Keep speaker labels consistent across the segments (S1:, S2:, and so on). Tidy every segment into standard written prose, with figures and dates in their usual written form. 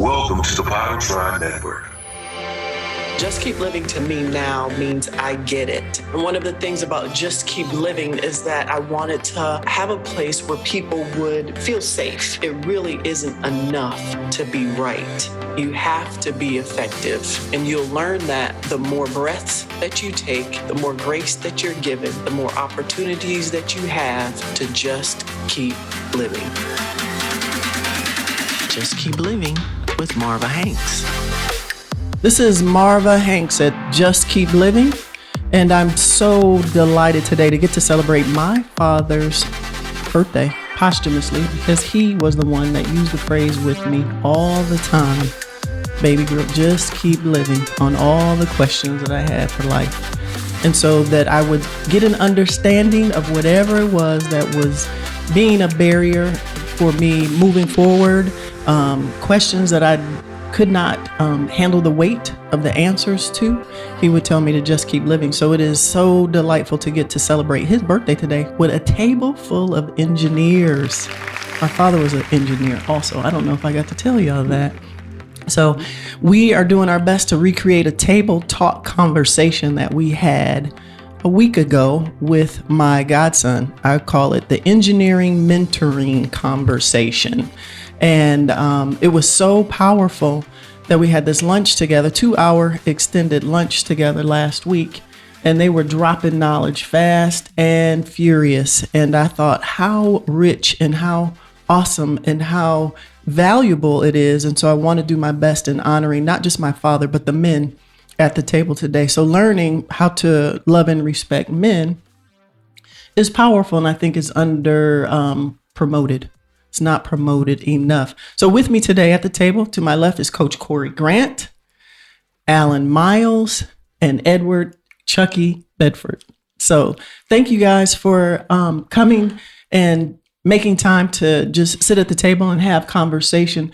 S1: Welcome to the Power Tribe Network.
S2: Just Keep Living to me now means I get it. And one of the things about Just Keep Living is that I wanted to have a place where people would feel safe. It really isn't enough to be right. You have to be effective. And you'll learn that the more breaths that you take, the more grace that you're given, the more opportunities that you have to just keep living. Just Keep Living with Marva Hanks. This is Marva Hanks at Just Keep Living, and I'm so delighted today to get to celebrate my father's birthday posthumously because he was the one that used the phrase with me all the time. Baby girl, just keep living on all the questions that I had for life. And so that I would get an understanding of whatever it was that was being a barrier for me moving forward, questions that I could not handle the weight of the answers to, he would tell me to just keep living. So it is so delightful to get to celebrate his birthday today with a table full of engineers. My father was an engineer also. I don't know if I got to tell y'all that. So we are doing our best to recreate a table talk conversation that we had a week ago with my godson. I call it the engineering mentoring conversation. And it was so powerful that we had this lunch together, 2-hour extended lunch together last week. And they were dropping knowledge fast and furious. And I thought how rich and how awesome and how valuable it is. And so I want to do my best in honoring not just my father, but the men at the table today. So learning how to love and respect men is powerful. And I think is under promoted. It's not promoted enough. So with me today at the table, to my left is Coach Corey Grant, Alan Miles, and Edward Chucky Bedford. So thank you guys for coming and making time to just sit at the table and have conversation.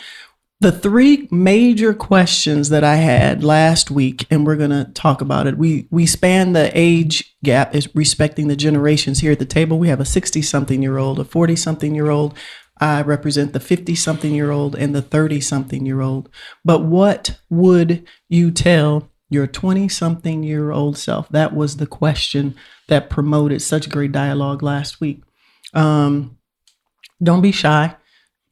S2: The 3 major questions that I had last week, and we're going to talk about it. We span the age gap, is respecting the generations here at the table. We have a 60-something-year-old, a 40-something-year-old. I represent the 50-something-year-old and the 30-something-year-old. But what would you tell your 20-something-year-old self? That was the question that promoted such great dialogue last week. Don't be shy.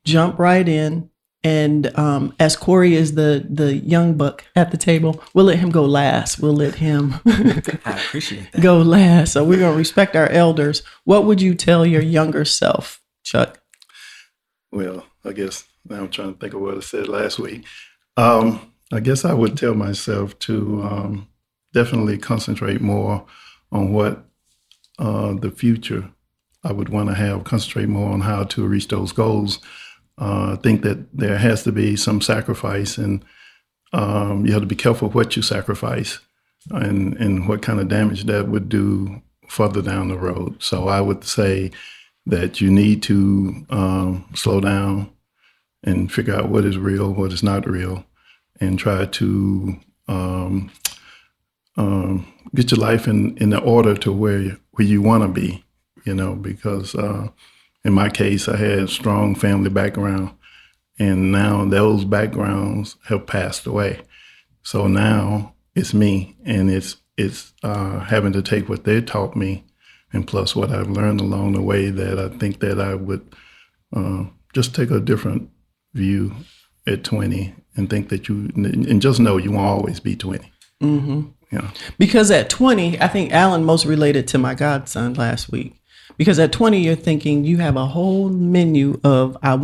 S2: Jump right in. And as Corey is the young buck at the table, we'll let him go last. We'll let him
S3: I appreciate that.
S2: go last. So we're going to respect our elders. What would you tell your younger self, Chuck?
S4: Well, I guess now I'm trying to think of what I said last week. I guess I would tell myself to definitely concentrate more on what the future I would want to have, concentrate more on how to reach those goals. I think that there has to be some sacrifice, and you have to be careful what you sacrifice and what kind of damage that would do further down the road. So I would say that you need to slow down and figure out what is real, what is not real, and try to get your life in the order to where you want to be, because in my case, I had a strong family background, and now those backgrounds have passed away. So now it's me, and it's having to take what they taught me and plus what I've learned along the way, that I think that I would just take a different view at 20 and think that and just know you won't always be 20.
S2: Mm-hmm.
S4: Yeah.
S2: Because at 20, I think Alan most related to my godson last week. Because at 20, you're thinking you have a whole menu of I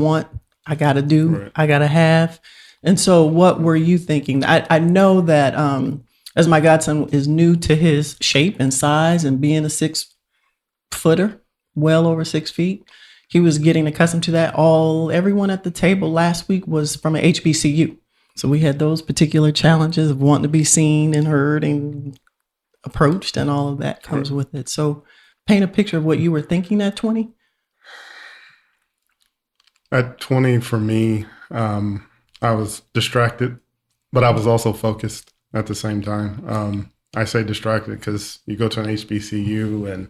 S2: got to do, right. I got to have. And so what were you thinking? I know that as my godson is new to his shape and size and being a 6-footer, well over 6 feet, he was getting accustomed to that. Everyone at the table last week was from an HBCU. So we had those particular challenges of wanting to be seen and heard and approached, and all of that comes with it. So paint a picture of what you were thinking at 20.
S5: At 20, for me, I was distracted, but I was also focused at the same time. I say distracted because you go to an HBCU and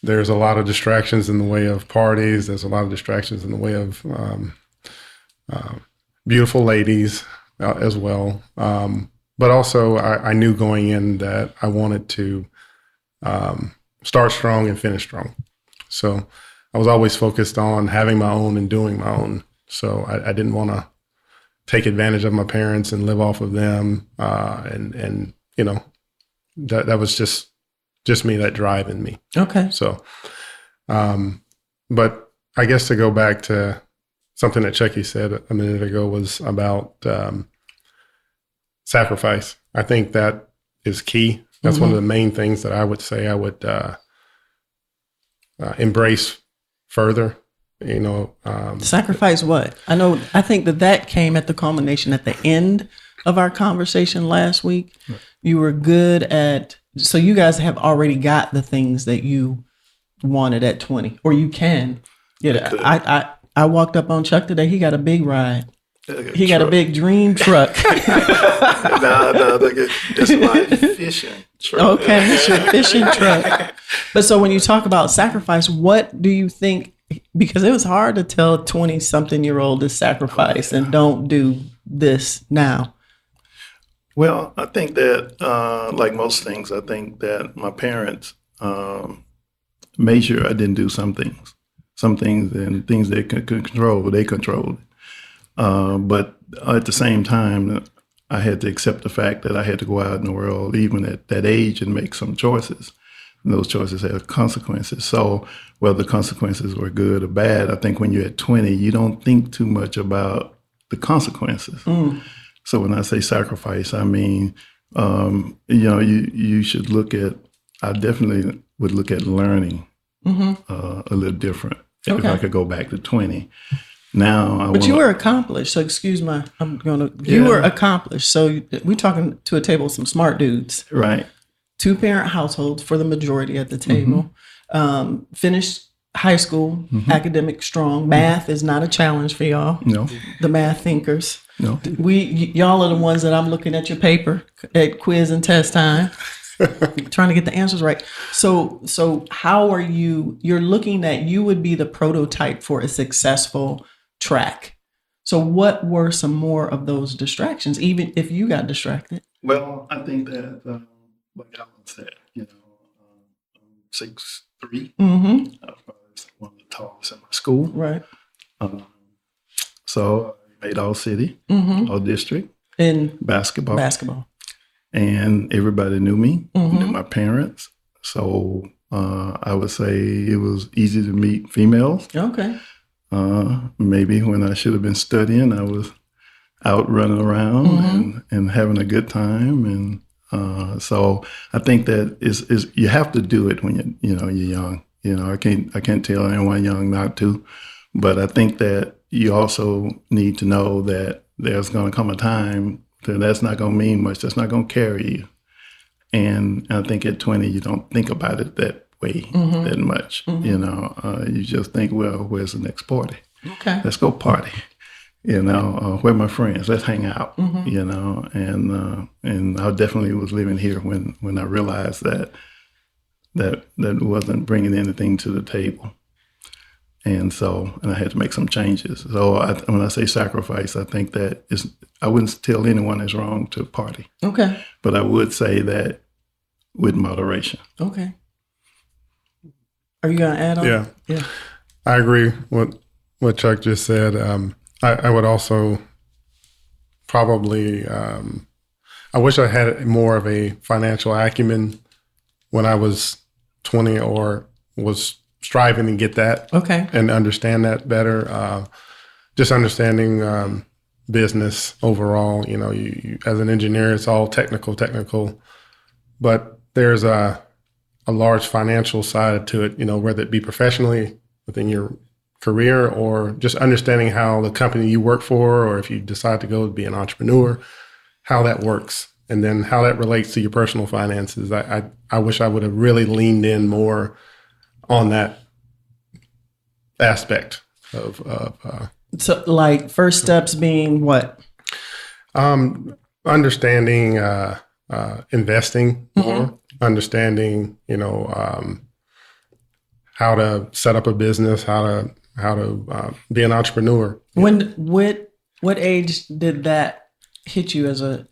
S5: there's a lot of distractions in the way of parties. There's a lot of distractions in the way of beautiful ladies as well. But also I knew going in that I wanted to start strong and finish strong. So I was always focused on having my own and doing my own. So I didn't want to take advantage of my parents and live off of them. And you know, that was just me, that drive in me.
S2: Okay.
S5: So, but I guess to go back to something that Chucky said a minute ago was about sacrifice. I think that is key. That's one of the main things that I would say I would embrace further. You know,
S2: sacrifice what? I think that came at the culmination at the end of our conversation last week. Right. You were good at, so you guys have already got the things that you wanted at 20, or you can. Yeah, I walked up on Chuck today. He got a big ride. He got a big dream truck.
S4: No, that's my fishing truck.
S2: Okay, it's your fishing truck. But so when you talk about sacrifice, what do you think? Because it was hard to tell a 20-something-year-old to sacrifice and don't do this now.
S4: Well, I think that, like most things, I think that my parents made sure I didn't do some things and things they could control, they controlled. But at the same time, I had to accept the fact that I had to go out in the world, even at that age, and make some choices. And those choices have consequences. So whether the consequences were good or bad, I think when you're at 20, you don't think too much about the consequences. So when I say sacrifice, I mean, you should look at, I definitely would look at learning a little different. If I could go back to 20. Now,
S2: you were accomplished. So you were accomplished. So we're talking to a table of some smart dudes.
S4: Right.
S2: 2-parent households for the majority at the table. Finished high school, academic strong. Math is not a challenge for y'all.
S4: No.
S2: The math thinkers.
S4: No.
S2: Y'all are the ones that I'm looking at your paper at quiz and test time. Trying to get the answers right. So how are you're looking at, you would be the prototype for a successful track. So what were some more of those distractions, even if you got distracted?
S4: Well, I think that, like Alan said, I'm 6'3". I was one of the tallest in my school.
S2: Right.
S4: So I made all city, all district.
S2: In
S4: basketball. And everybody knew me, knew my parents. So I would say it was easy to meet females.
S2: Okay.
S4: Maybe when I should have been studying, I was out running around and having a good time. And so I think that is you have to do it when you're young. I can't tell anyone young not to. But I think that you also need to know that there's going to come a time that's not going to mean much. That's not going to carry you. And I think at 20, you don't think about it that way that much. You just think, well, where's the next party?
S2: Okay.
S4: Let's go party. Where are my friends? Let's hang out. And I definitely was living here when I realized that wasn't bringing anything to the table. And I had to make some changes. So when I say sacrifice, I think that I wouldn't tell anyone it's wrong to party.
S2: Okay.
S4: But I would say that with moderation.
S2: Okay. Are you going to add on?
S5: Yeah. I agree with what Chuck just said. I would also probably, I wish I had more of a financial acumen when I was 20 or was striving to get that.
S2: Okay.
S5: And understand that better. Just understanding business overall. You as an engineer, it's all technical, but there's a large financial side to it, whether it be professionally within your career or just understanding how the company you work for, or if you decide to go be an entrepreneur, how that works, and then how that relates to your personal finances. I wish I would have really leaned in more on that aspect of
S2: so like first steps being what?
S5: Understanding investing more, understanding how to set up a business, how to be an entrepreneur.
S2: What What age did that hit you as a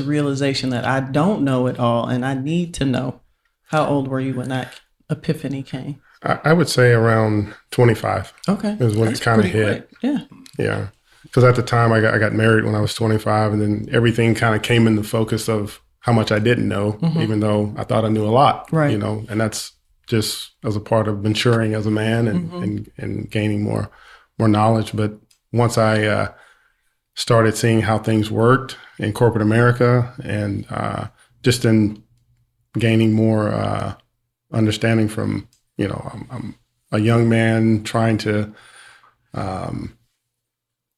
S2: realization that I don't know it all and I need to know? How old were you when that epiphany came?
S5: I would say around 25.
S2: Okay.
S5: Is when
S2: That's
S5: it kind of
S2: pretty
S5: hit.
S2: quick. Yeah.
S5: Yeah. Because at the time I got married when I was 25, and then everything kind of came in the focus of how much I didn't know, even though I thought I knew a lot,
S2: Right.
S5: you know, and that's just as a part of maturing as a man and gaining more knowledge. But once I started seeing how things worked in corporate America and just in gaining more understanding from, you know, I'm a young man trying to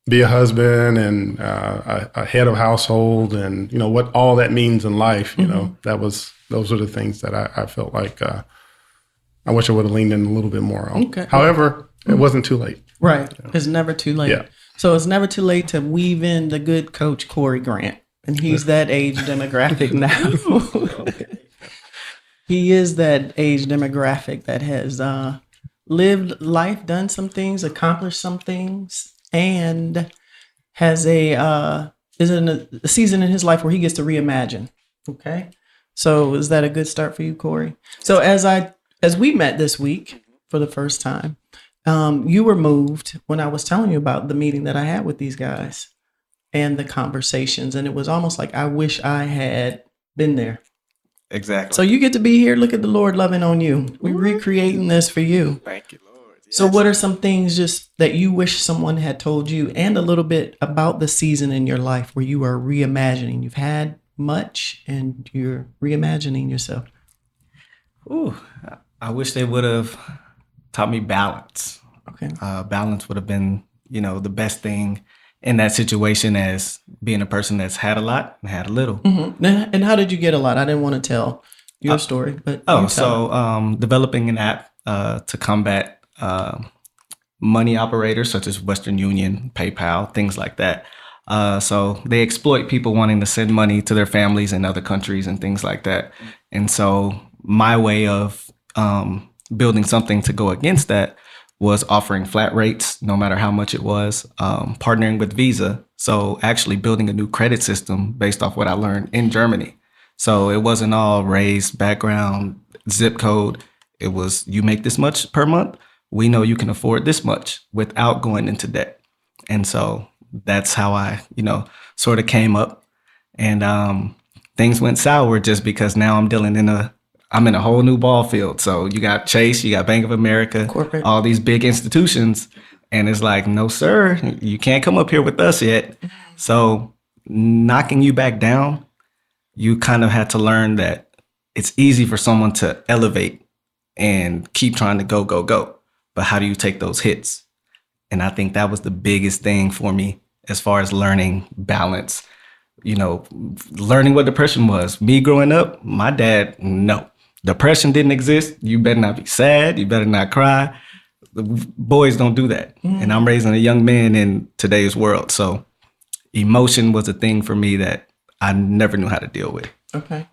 S5: be a husband and a head of household, and you know what all that means in life. You know, those are the things that I felt like I wish I would have leaned in a little bit more on.
S2: Okay.
S5: However, it wasn't too late.
S2: Right. It's never too late.
S5: Yeah.
S2: So it's never too late to weave in the good coach Corey Grant. And he's that age demographic now. He is that age demographic that has lived life, done some things, accomplished some things, and has is in a season in his life where he gets to reimagine. Okay. So is that a good start for you, Corey? So as we met this week for the first time, you were moved when I was telling you about the meeting that I had with these guys and the conversations. And it was almost like, I wish I had been there.
S3: Exactly.
S2: So you get to be here. Look at the Lord loving on you. We're recreating this for you.
S3: Thank you, Lord. Yes.
S2: So what are some things just that you wish someone had told you, and a little bit about the season in your life where you are reimagining? You've had much and you're reimagining yourself.
S3: Ooh, I wish they would have taught me balance.
S2: Okay.
S3: Balance would have been, you know, the best thing in that situation, as being a person that's had a lot and had a little.
S2: Mm-hmm. And how did you get a lot? I didn't want to tell your story, but you tell it.
S3: So developing an app to combat money operators such as Western Union, PayPal, things like that. So they exploit people wanting to send money to their families in other countries and things like that. And so my way of building something to go against that was offering flat rates, no matter how much it was, partnering with Visa. So actually building a new credit system based off what I learned in Germany. So it wasn't all race, background, zip code. It was, you make this much per month, we know you can afford this much without going into debt. And so that's how I, you know, sort of came up. And things went sour just because now I'm in a whole new ball field. So you got Chase, you got Bank of America,
S2: Corporate.
S3: all these big institutions. And it's like, no, sir, you can't come up here with us yet. So knocking you back down, you kind of had to learn that it's easy for someone to elevate and keep trying to go, go, go. But how do you take those hits? And I think that was the biggest thing for me as far as learning balance, you know, learning what depression was. Me growing up, my dad, no. Depression didn't exist. You better not be sad. You better not cry. The boys don't do that. And I'm raising a young man in today's world. So emotion was a thing for me that I never knew how to deal with.
S2: Okay.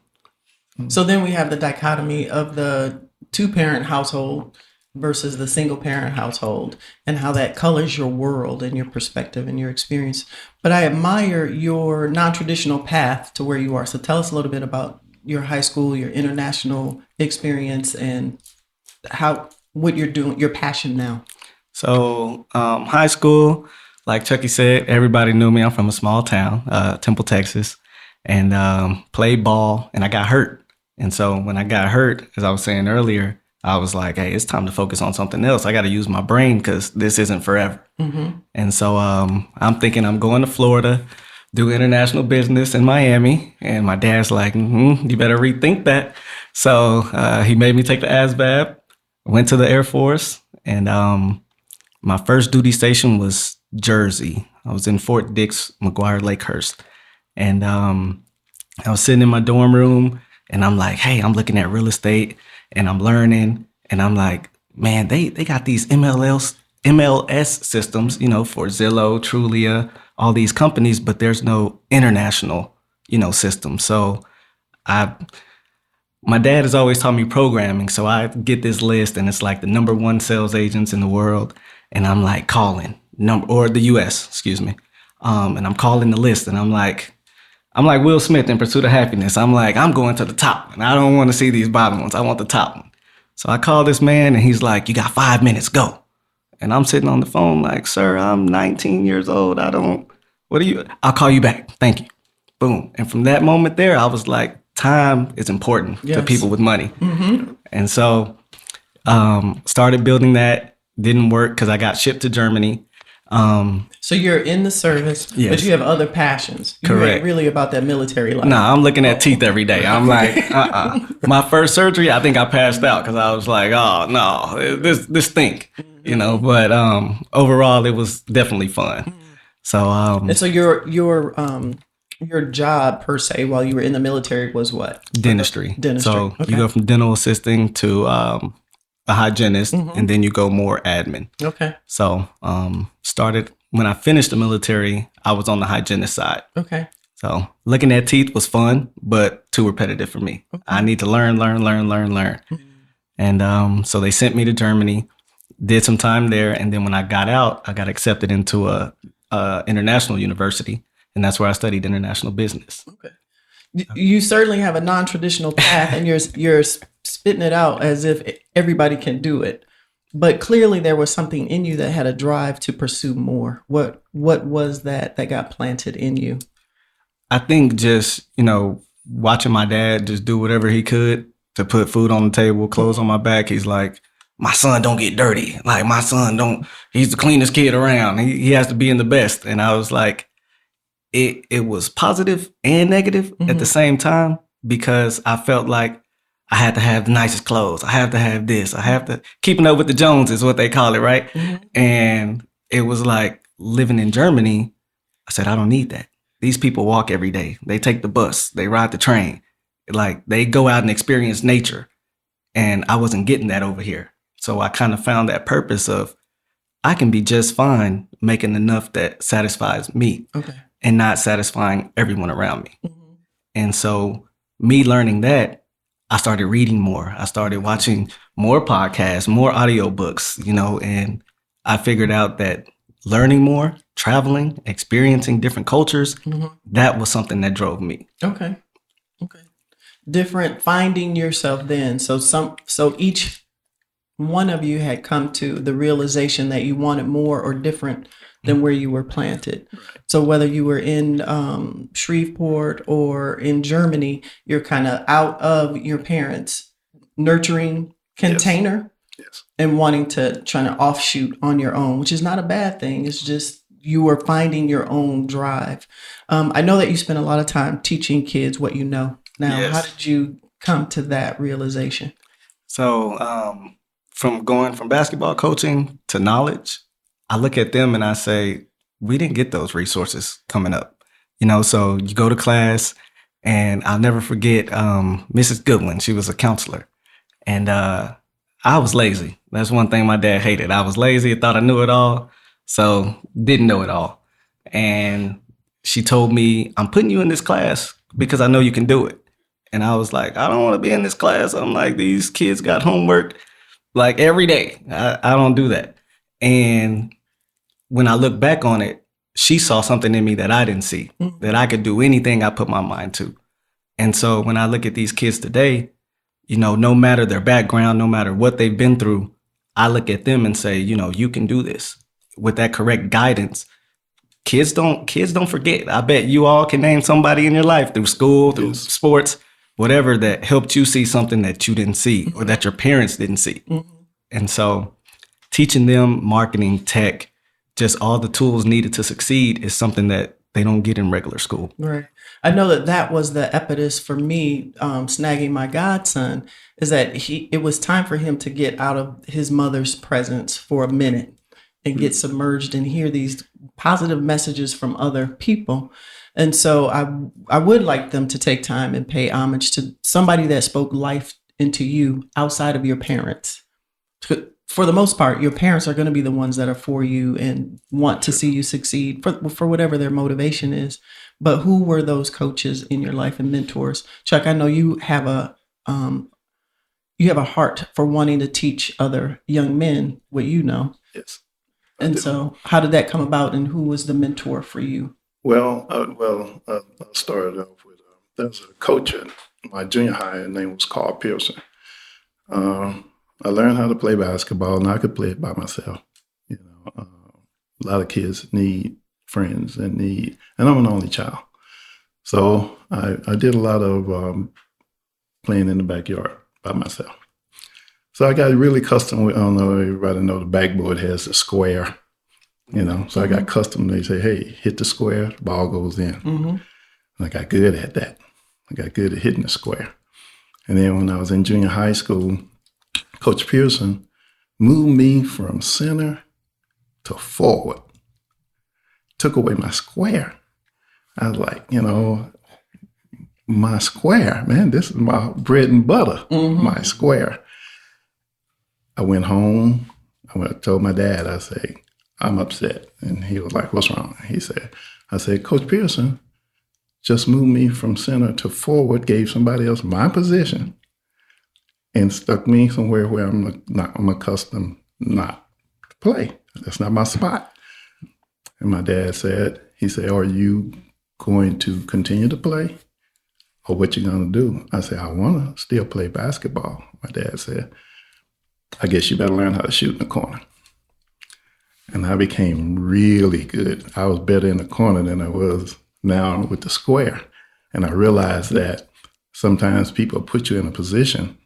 S2: So then we have the dichotomy of the two-parent household versus the single-parent household, and how that colors your world and your perspective and your experience. But I admire your non-traditional path to where you are. So tell us a little bit about your high school, your international experience, and what you're doing, your passion now.
S3: So high school, like Chucky said, everybody knew me. I'm from a small town, Temple, Texas, and played ball, and I got hurt. And so when I got hurt, as I was saying earlier, I was like, hey, it's time to focus on something else. I got to use my brain because this isn't forever. Mm-hmm. And so I'm thinking I'm going to Florida, do international business in Miami. And my dad's like, you better rethink that. So he made me take the ASVAB, went to the Air Force. And my first duty station was Jersey. I was in Fort Dix, McGuire Lakehurst. And I was sitting in my dorm room and I'm like, hey, I'm looking at real estate and I'm learning. And I'm like, man, they got these MLS systems, you know, for Zillow, Trulia, all these companies, but there's no international, you know, system. So my dad has always taught me programming. So I get this list and it's like the number one sales agents in the world. And I'm like calling or the US, excuse me. And I'm calling the list, and I'm like Will Smith in Pursuit of Happiness. I'm like, I'm going to the top one. I don't want to see these bottom ones. I want the top one. So I call this man, and he's like, you got 5 minutes, go. And I'm sitting on the phone like, sir, I'm 19 years old. I'll call you back. Thank you. Boom. And from that moment there, I was like, time is important to people with money. And so started building that. Didn't work because I got shipped to Germany.
S2: So you're in the service, but you have other passions. You
S3: Correct.
S2: ain't really about that military life.
S3: No, I'm looking at teeth every day. I'm like, My first surgery, I think I passed out because I was like, oh no, this stink, But overall, it was definitely fun. So
S2: and so your job per se while you were in the military was what?
S3: Dentistry. So
S2: Okay.
S3: you go from dental assisting to a hygienist, and then you go more admin.
S2: Okay.
S3: So started when I finished the military, I was on the hygienist side.
S2: Okay.
S3: So looking at teeth was fun, but too repetitive for me. Okay. I need to learn. And so they sent me to Germany, did some time there, and then when I got out, I got accepted into a international university, and that's where I studied international business.
S2: Okay. You certainly have a non-traditional path, and you're spitting it out as if everybody can do it. But clearly there was something in you that had a drive to pursue more. What was that got planted in you?
S3: I think just, watching my dad just do whatever he could to put food on the table, clothes on my back. He's like, my son don't get dirty. Like my son he's the cleanest kid around. He has to be in the best. And I was like, it was positive and negative at the same time, because I felt like I had to have the nicest clothes. I have to have this. I have to keeping up with the Jones is what they call it, right? And it was like living in Germany. I said, I don't need that. These people walk every day. They take the bus. They ride the train. Like they go out and experience nature. And I wasn't getting that over here. So I kind of found that purpose of I can be just fine making enough that satisfies me and not satisfying everyone around me. And so me learning that, I started reading more. I started watching more podcasts, more audiobooks, and I figured out that learning more, traveling, experiencing different cultures, that was something that drove me.
S2: Okay. Different, finding yourself then. So each one of you had come to the realization that you wanted more or different than where you were planted. So whether you were in Shreveport or in Germany, you're kind of out of your parents' nurturing container and wanting to trying to offshoot on your own, which is not a bad thing. It's just you are finding your own drive. I know that you spend a lot of time teaching kids what you know. Now, how did you come to that realization?
S3: So from going from basketball coaching to knowledge, I look at them and I say, we didn't get those resources coming up. So you go to class, and I'll never forget Mrs. Goodwin. She was a counselor. And I was lazy. That's one thing my dad hated. I was lazy. I thought I knew it all. So didn't know it all. And she told me, I'm putting you in this class because I know you can do it. And I was like, I don't want to be in this class. I'm like, these kids got homework like every day. I don't do that. And when I look back on it, she saw something in me that I didn't see, that I could do anything I put my mind to. And so when I look at these kids today, no matter their background, no matter what they've been through, I look at them and say, you can do this with that correct guidance. Kids don't forget. I bet you all can name somebody in your life through school, through sports, whatever, that helped you see something that you didn't see or that your parents didn't see. And so teaching them marketing, tech, just all the tools needed to succeed is something that they don't get in regular school.
S2: Right. I know that was the impetus for me snagging my godson, is that it was time for him to get out of his mother's presence for a minute and get submerged and hear these positive messages from other people. And so I would like them to take time and pay homage to somebody that spoke life into you outside of your parents. For the most part, your parents are going to be the ones that are for you and want to see you succeed for whatever their motivation is. But who were those coaches in your life and mentors? Chuck, I know you have a heart for wanting to teach other young men what you know.
S4: Yes.
S2: And so how did that come about, and who was the mentor for you?
S4: I started off with there was a coach at my junior high. His name was Carl Pearson. I learned how to play basketball, and I could play it by myself. You know, a lot of kids need friends and I'm an only child, so I did a lot of playing in the backyard by myself. So I got really custom with, I don't know, everybody know the backboard has a square, you know, so I got custom. They say, hey, hit the square, the ball goes in. And I got good at that. I got good at hitting the square. And then when I was in junior high school, Coach Pearson moved me from center to forward, took away my square. I was like, you know, my square, man, this is my bread and butter, my square. I went home. I told my dad, I said, I'm upset. And he was like, what's wrong? I said, Coach Pearson just moved me from center to forward, gave somebody else my position, and stuck me somewhere where I'm accustomed not to play. That's not my spot. And my dad said, are you going to continue to play, or what you gonna do? I said, I wanna still play basketball. My dad said, I guess you better learn how to shoot in the corner. And I became really good. I was better in the corner than I was now with the square. And I realized that sometimes people put you in a position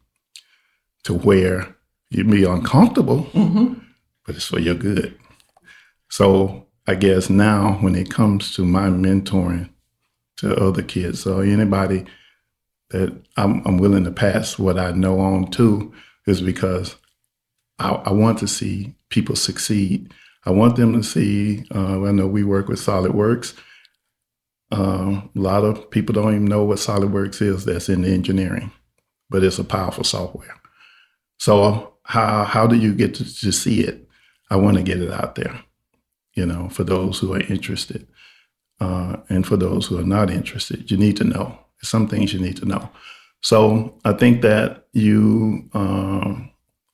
S4: to where you'd be uncomfortable, but it's for your good. So I guess now when it comes to my mentoring to other kids, or anybody that I'm willing to pass what I know on to, is because I want to see people succeed. I want them to see, I know we work with SolidWorks. A lot of people don't even know what SolidWorks is. That's in engineering, but it's a powerful software. So how do you get to see it? I want to get it out there, you know, for those who are interested. And for those who are not interested, you need to know. Some things you need to know. So I think that you,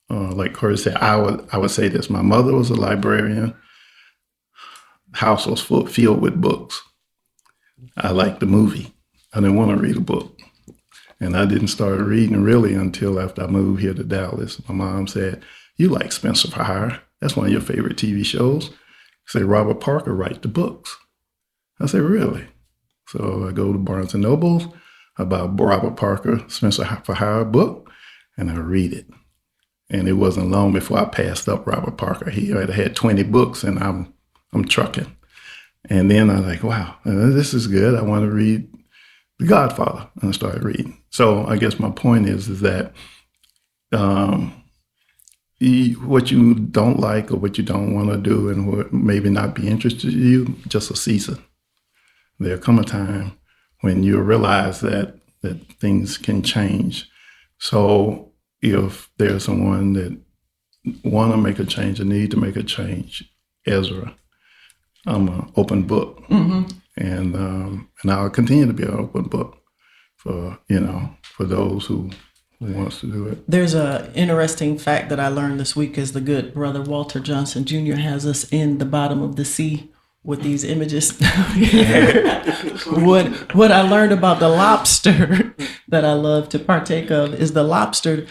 S4: like Corey said, I would say this. My mother was a librarian. House was filled with books. I liked the movie. I didn't want to read a book. And I didn't start reading really until after I moved here to Dallas. My mom said, you like Spencer for Hire. That's one of your favorite TV shows. She said, Robert Parker write the books. I said, really? So I go to Barnes & Noble, I buy Robert Parker, Spencer for Hire book, and I read it. And it wasn't long before I passed up Robert Parker. He had 20 books, and I'm trucking. And then I was like, wow, this is good. I want to read The Godfather. And I started reading. So I guess my point is that what you don't like or what you don't want to do and what maybe not be interested in you, just a season. There'll come a time when you realize that things can change. So if there's someone that want to make a change or need to make a change, Ezra, I'm an open book. And I'll continue to be an open book for those who wants to do it.
S2: There's a interesting fact that I learned this week as the good brother Walter Johnson Jr. has us in the bottom of the sea with these images. What I learned about the lobster that I love to partake of is the lobster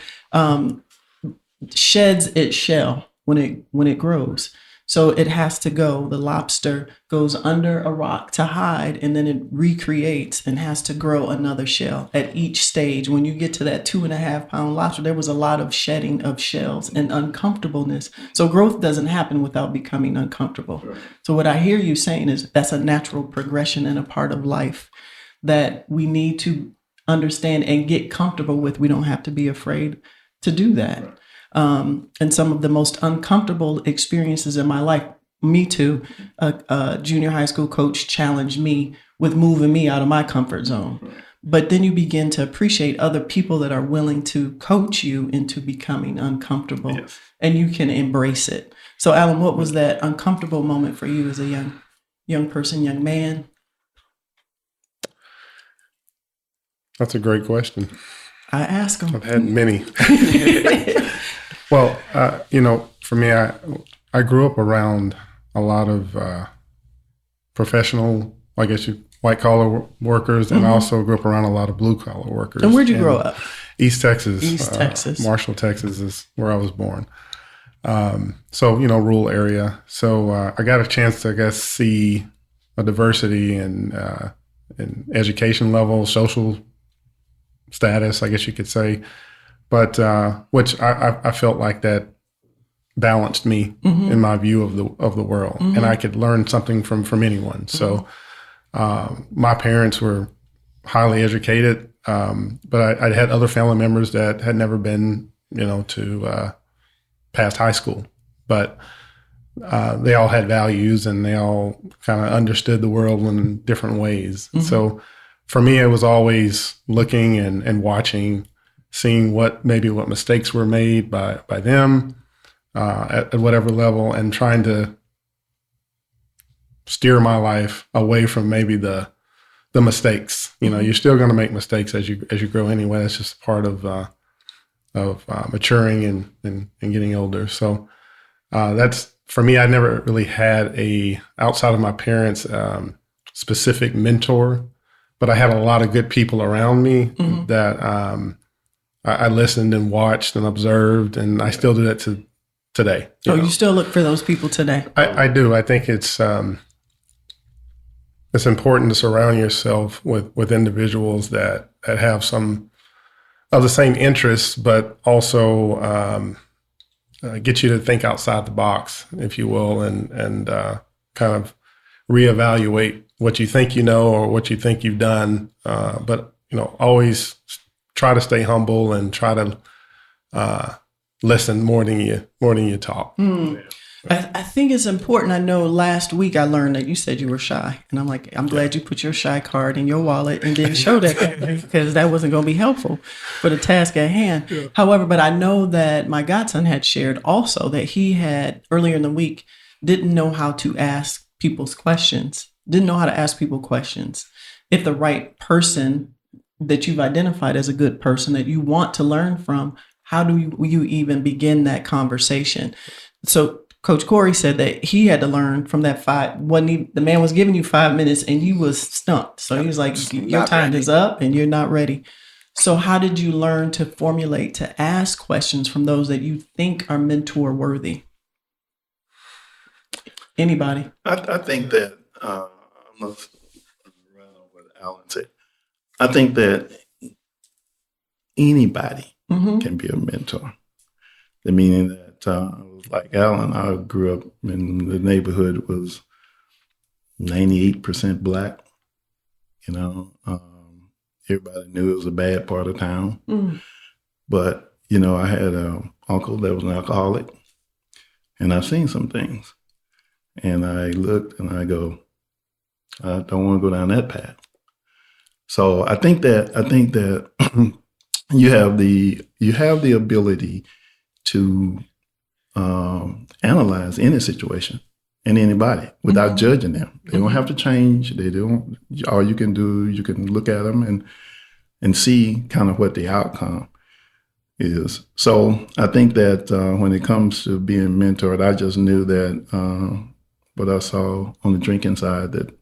S2: sheds its shell when it grows. So it has to go. The lobster goes under a rock to hide, and then it recreates and has to grow another shell at each stage. When you get to that 2.5-pound lobster, there was a lot of shedding of shells and uncomfortableness. So growth doesn't happen without becoming uncomfortable. Right. So what I hear you saying is that's a natural progression and a part of life that we need to understand and get comfortable with. We don't have to be afraid to do that. Right. And some of the most uncomfortable experiences in my life, me too, a junior high school coach challenged me with moving me out of my comfort zone. But then you begin to appreciate other people that are willing to coach you into becoming uncomfortable, yes, and you can embrace it. So Alan, what was that uncomfortable moment for you as a young person, young man?
S5: That's a great question.
S2: I ask them.
S5: I've had many. Well, for me, I I grew up around a lot of professional, I guess white collar workers, and also grew up around a lot of blue collar workers.
S2: And where'd you grow up?
S5: East Texas.
S2: East Texas.
S5: Marshall, Texas is where I was born. So, rural area. So I got a chance to, I guess, see a diversity in education level, social status, I guess you could say. But which I felt like that balanced me in my view of the world, and I could learn something from anyone. So my parents were highly educated, but I had other family members that had never been, to past high school, but they all had values and they all kind of understood the world in different ways. So for me, it was always looking and watching, seeing what mistakes were made by them at whatever level, and trying to steer my life away from maybe the mistakes. You're still going to make mistakes as you grow anyway. That's just part of maturing and getting older. So that's, for me, I never really had outside of my parents, specific mentor, but I had a lot of good people around me that I listened and watched and observed, and I still do that today.
S2: You still look for those people today?
S5: I do. I think it's important to surround yourself with individuals that have some of the same interests, but also get you to think outside the box, if you will, and kind of reevaluate what you think you know or what you think you've done. But always try to stay humble and try to listen more than you talk.
S2: I think it's important. I know last week I learned that you said you were shy, and I'm like, I'm glad you put your shy card in your wallet and didn't show that, because that wasn't going to be helpful for the task at hand. Yeah. However, but I know that my godson had shared also that he had earlier in the week didn't know how to ask people's questions, didn't know how to ask people questions. If the right person that you've identified as a good person that you want to learn from, how do you even begin that conversation? So Coach Corey said that he had to learn from that the man was giving you 5 minutes and you was stumped. So he was like, your time is up and you're not ready. So how did you learn to formulate, to ask questions from those that you think are mentor worthy? Anybody?
S4: I think that, I'm going to run on what Alan said. I think that anybody can be a mentor. The meaning that, like Alan, I grew up in the neighborhood was 98% black. Everybody knew it was a bad part of town. But, I had an uncle that was an alcoholic, and I've seen some things. And I looked and I go, I don't want to go down that path. So I think that you have the ability to analyze any situation and anybody without judging them. They don't have to change. They don't. All you can do, you can look at them and see kind of what the outcome is. So I think that when it comes to being mentored, I just knew that what I saw on the drinking side, that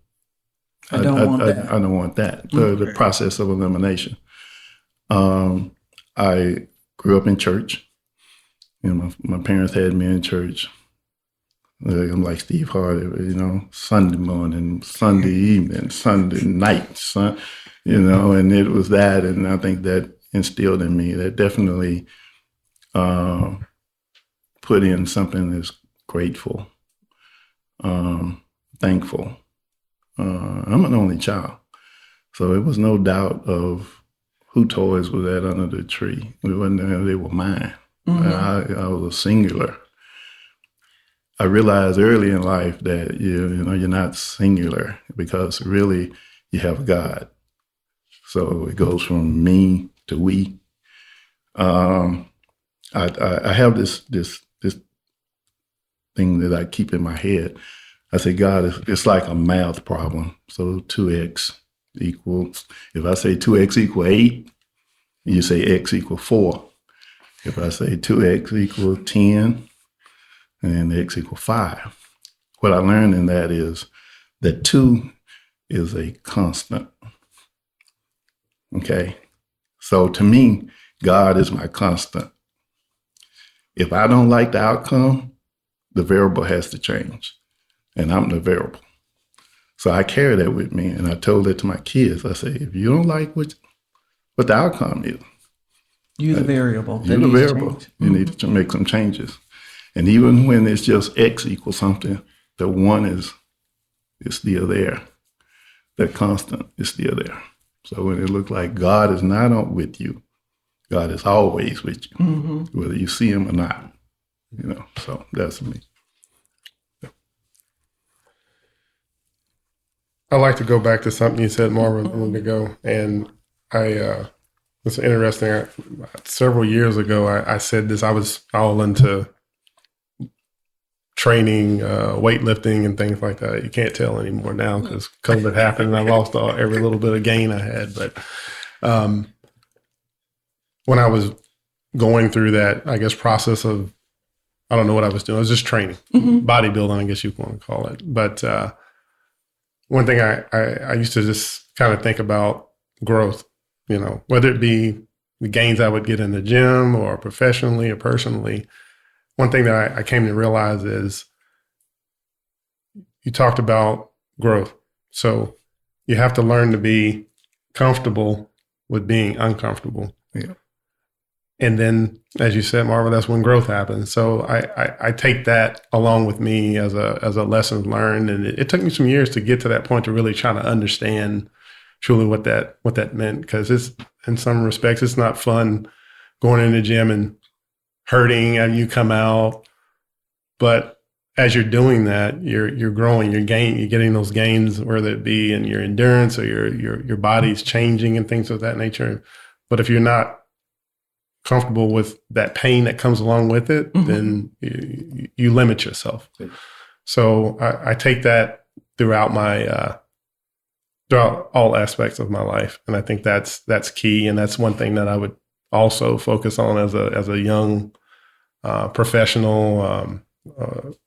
S4: I don't want that. The process of elimination. I grew up in church. My parents had me in church. I'm like Steve Harvey, Sunday morning, Sunday evening, Sunday night, and it was that. And I think that instilled in me, that definitely put in something that's grateful, thankful. I'm an only child, so it was no doubt of who toys was that under the tree. It wasn't there, they were mine. I was a singular. I realized early in life that you're not singular, because really you have God. So it goes from me to we. I have this thing that I keep in my head. I say, God, it's like a math problem. So 2x equals, if I say 2x equal 8, you say x equal 4. If I say 2x equals 10, and then X equals 5. What I learned in that is that 2 is a constant. Okay? So to me, God is my constant. If I don't like the outcome, the variable has to change, and I'm the variable. So I carry that with me, and I told it to my kids. I say, if you don't like what the outcome is,
S2: You're the variable.
S4: you're the variable. You need to make some changes. And even when it's just X equals something, the 1 is still there. That constant is still there. So when it looks like God is not with you, God is always with you, whether you see him or not. So that's me.
S5: I'd like to go back to something you said, Marva, a minute ago. And it's interesting. Several years ago, I said this. I was all into training, weightlifting and things like that. You can't tell anymore now because COVID happened and I lost every little bit of gain I had. But when I was going through that, I guess, process of, I don't know what I was doing. I was just training, bodybuilding, I guess you want to call it. But one thing I used to just kind of think about growth, whether it be the gains I would get in the gym or professionally or personally. One thing that I came to realize is you talked about growth. So you have to learn to be comfortable with being uncomfortable.
S4: Yeah.
S5: And then, as you said, Marva, that's when growth happens. So I take that along with me as a lesson learned. And it took me some years to get to that point to really try to understand truly what that meant. Because it's, in some respects, it's not fun going in the gym and hurting and you come out. But as you're doing that, you're growing, you're getting those gains, whether it be in your endurance or your body's changing and things of that nature. But if you're not comfortable with that pain that comes along with it, then you limit yourself. So I take that throughout throughout all aspects of my life, and I think that's key, and that's one thing that I would also focus on as a young professional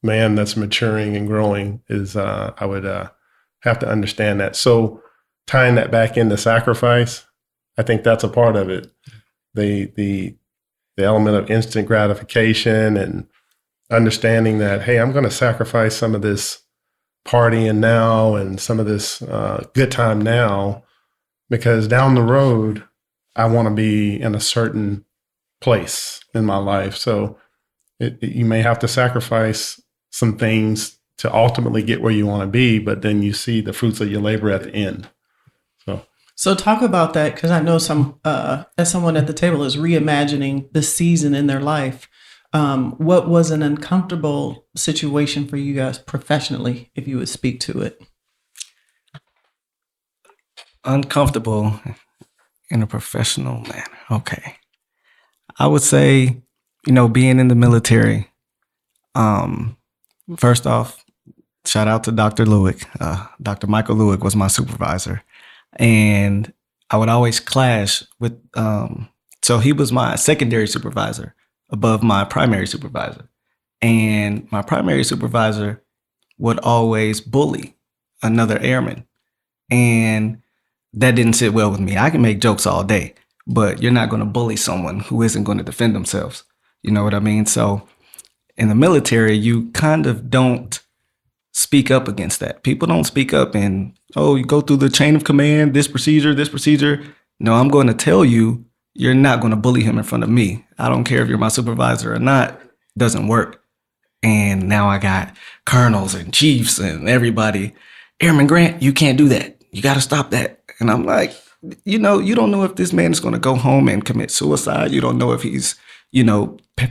S5: man that's maturing and growing. Is I would have to understand that. So tying that back into sacrifice, I think that's a part of it. The element of instant gratification and understanding that, hey, I'm going to sacrifice some of this partying now and some of this good time now, because down the road, I want to be in a certain place in my life. So you may have to sacrifice some things to ultimately get where you want to be, but then you see the fruits of your labor at the end.
S2: So talk about that, because I know as someone at the table is reimagining the season in their life. What was an uncomfortable situation for you guys professionally, if you would speak to it?
S3: Uncomfortable in a professional manner. Okay. I would say, being in the military, first off, shout out to Dr. Lewick. Dr. Michael Lewick was my supervisor. And I would always clash with, so he was my secondary supervisor above my primary supervisor. And my primary supervisor would always bully another airman. And that didn't sit well with me. I can make jokes all day, but you're not going to bully someone who isn't going to defend themselves. You know what I mean? So in the military, you kind of don't speak up against that. People don't speak up and, you go through the chain of command, this procedure. No, I'm going to tell you, you're not going to bully him in front of me. I don't care if you're my supervisor or not. It doesn't work. And now I got colonels and chiefs and everybody. Airman Grant, you can't do that. You got to stop that. And I'm like, you don't know if this man is going to go home and commit suicide. You don't know if he's,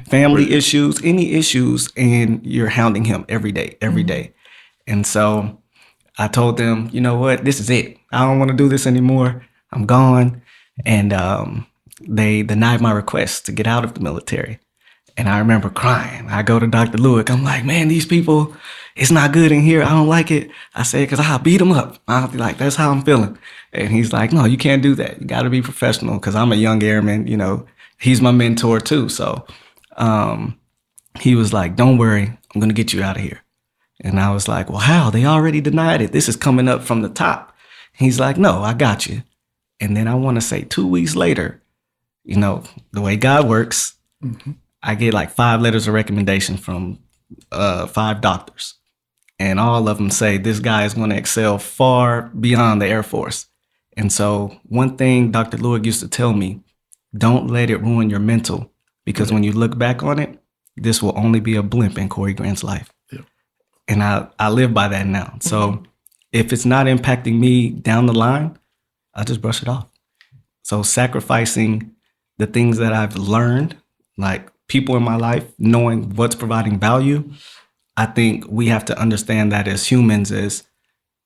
S3: family issues, any issues, and you're hounding him every day. And so I told them, you know what, this is it. I don't want to do this anymore. I'm gone. And they denied my request to get out of the military. And I remember crying. I go to Dr. Lewick. I'm like, man, these people, it's not good in here. I don't like it. I said, because I'll beat them up. I'll be like, that's how I'm feeling. And he's like, no, you can't do that. You got to be professional, because I'm a young airman. He's my mentor too. So he was like, don't worry. I'm going to get you out of here. And I was like, well, how? They already denied it. This is coming up from the top. He's like, no, I got you. And then I want to say 2 weeks later, you know, the way God works, I get like 5 letters of recommendation from 5 doctors. And all of them say this guy is going to excel far beyond the Air Force. And so one thing Dr. Lewis used to tell me, don't let it ruin your mental, because when you look back on it, this will only be a blimp in Corey Grant's life. Yeah. And I live by that now. So if it's not impacting me down the line, I just brush it off. So sacrificing the things that I've learned, like people in my life, knowing what's providing value, I think we have to understand that as humans is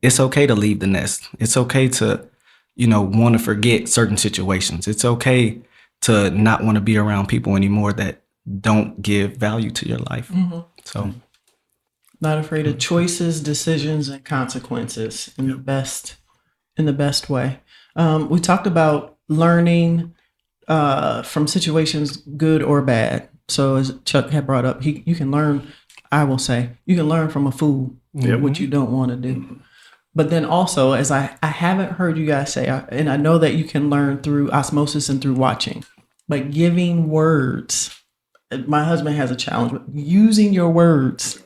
S3: it's okay to leave the nest. It's okay to, you know, want to forget certain situations. It's okay to not want to be around people anymore that don't give value to your life. So
S2: not afraid of choices, decisions, and consequences in the best way. We talked about learning from situations, good or bad. So as Chuck had brought up, you can learn, I will say, you can learn from a fool what you don't want to do. But then also, as I haven't heard you guys say, and I know that you can learn through osmosis and through watching, but giving words. My husband has a challenge with using your words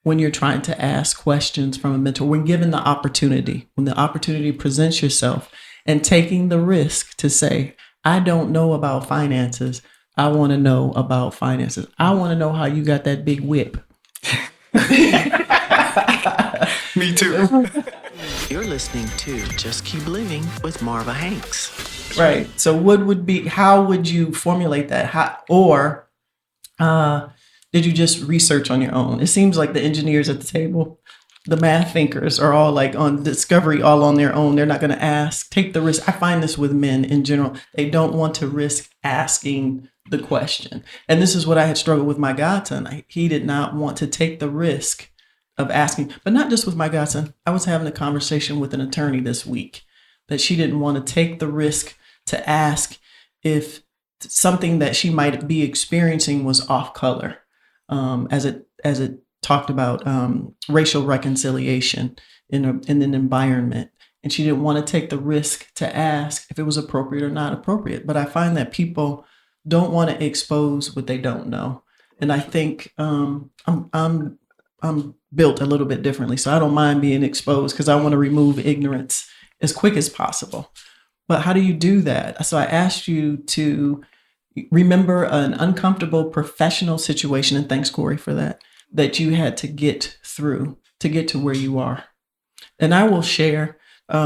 S2: when you're trying to ask questions from a mentor, when given the opportunity, when the opportunity presents yourself, and taking the risk to say, I don't know about finances. I want to know about finances. I want to know how you got that big whip.
S3: me too.
S2: You're listening to Just Keep Living with Marva Hanks. Right. So how would you formulate that? Did you just research on your own? It seems like the engineers at the table, the math thinkers are all like on discovery, all on their own. They're not going to take the risk. I find this with men in general. They don't want to risk asking the question. And this is what I had struggled with my godson. He did not want to take the risk of asking, but not just with my godson. I was having a conversation with an attorney this week that she didn't want to take the risk to ask if something that she might be experiencing was off color, as it talked about racial reconciliation in an environment. And she didn't want to take the risk to ask if it was appropriate or not appropriate. But I find that people don't want to expose what they don't know. And I think I'm built a little bit differently. So I don't mind being exposed because I want to remove ignorance as quick as possible. But how do you do that? So I asked you to remember an uncomfortable professional situation, and thanks, Corey, for that you had to get through to get to where you are. And I will share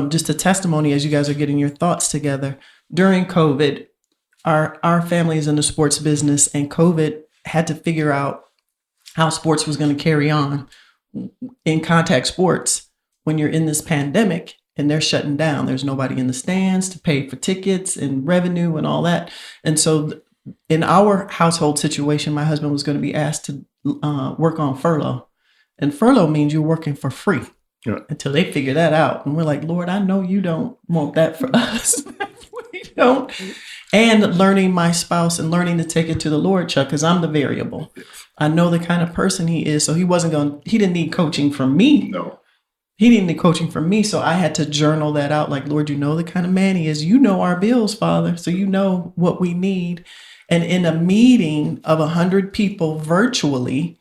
S2: just a testimony as you guys are getting your thoughts together. During COVID, our family is in the sports business, and COVID had to figure out how sports was going to carry on in contact sports when you're in this pandemic and they're shutting down. There's nobody in the stands to pay for tickets and revenue and all that. And so in our household situation, my husband was going to be asked to work on furlough. And furlough means you're working for free until they figure that out. And we're like, Lord, I know you don't want that for us. We don't. And learning my spouse and learning to take it to the Lord, Chuck, because I'm the variable. I know the kind of person he is. So he didn't need coaching from me.
S4: No.
S2: He didn't need coaching from me. So I had to journal that out. Like, Lord, you know the kind of man he is. You know our bills, Father. So you know what we need. And in a meeting of 100 people virtually,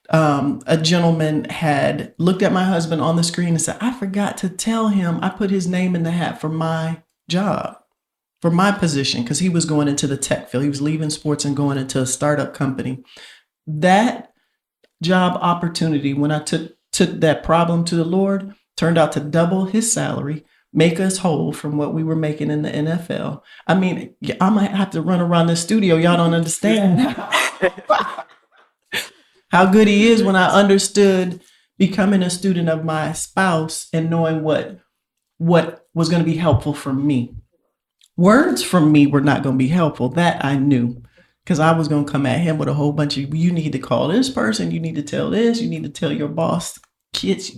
S2: a gentleman had looked at my husband on the screen and said, I forgot to tell him I put his name in the hat for my job, for my position, because he was going into the tech field. He was leaving sports and going into a startup company. That job opportunity, when I took that problem to the Lord, turned out to double his salary, make us whole from what we were making in the NFL. I mean, I might have to run around the studio. Y'all don't understand how good he is when I understood becoming a student of my spouse and knowing what was going to be helpful for me. Words from me were not going to be helpful. That I knew, because I was going to come at him with a whole bunch of, you need to call this person, you need to tell this, you need to tell your boss, kids,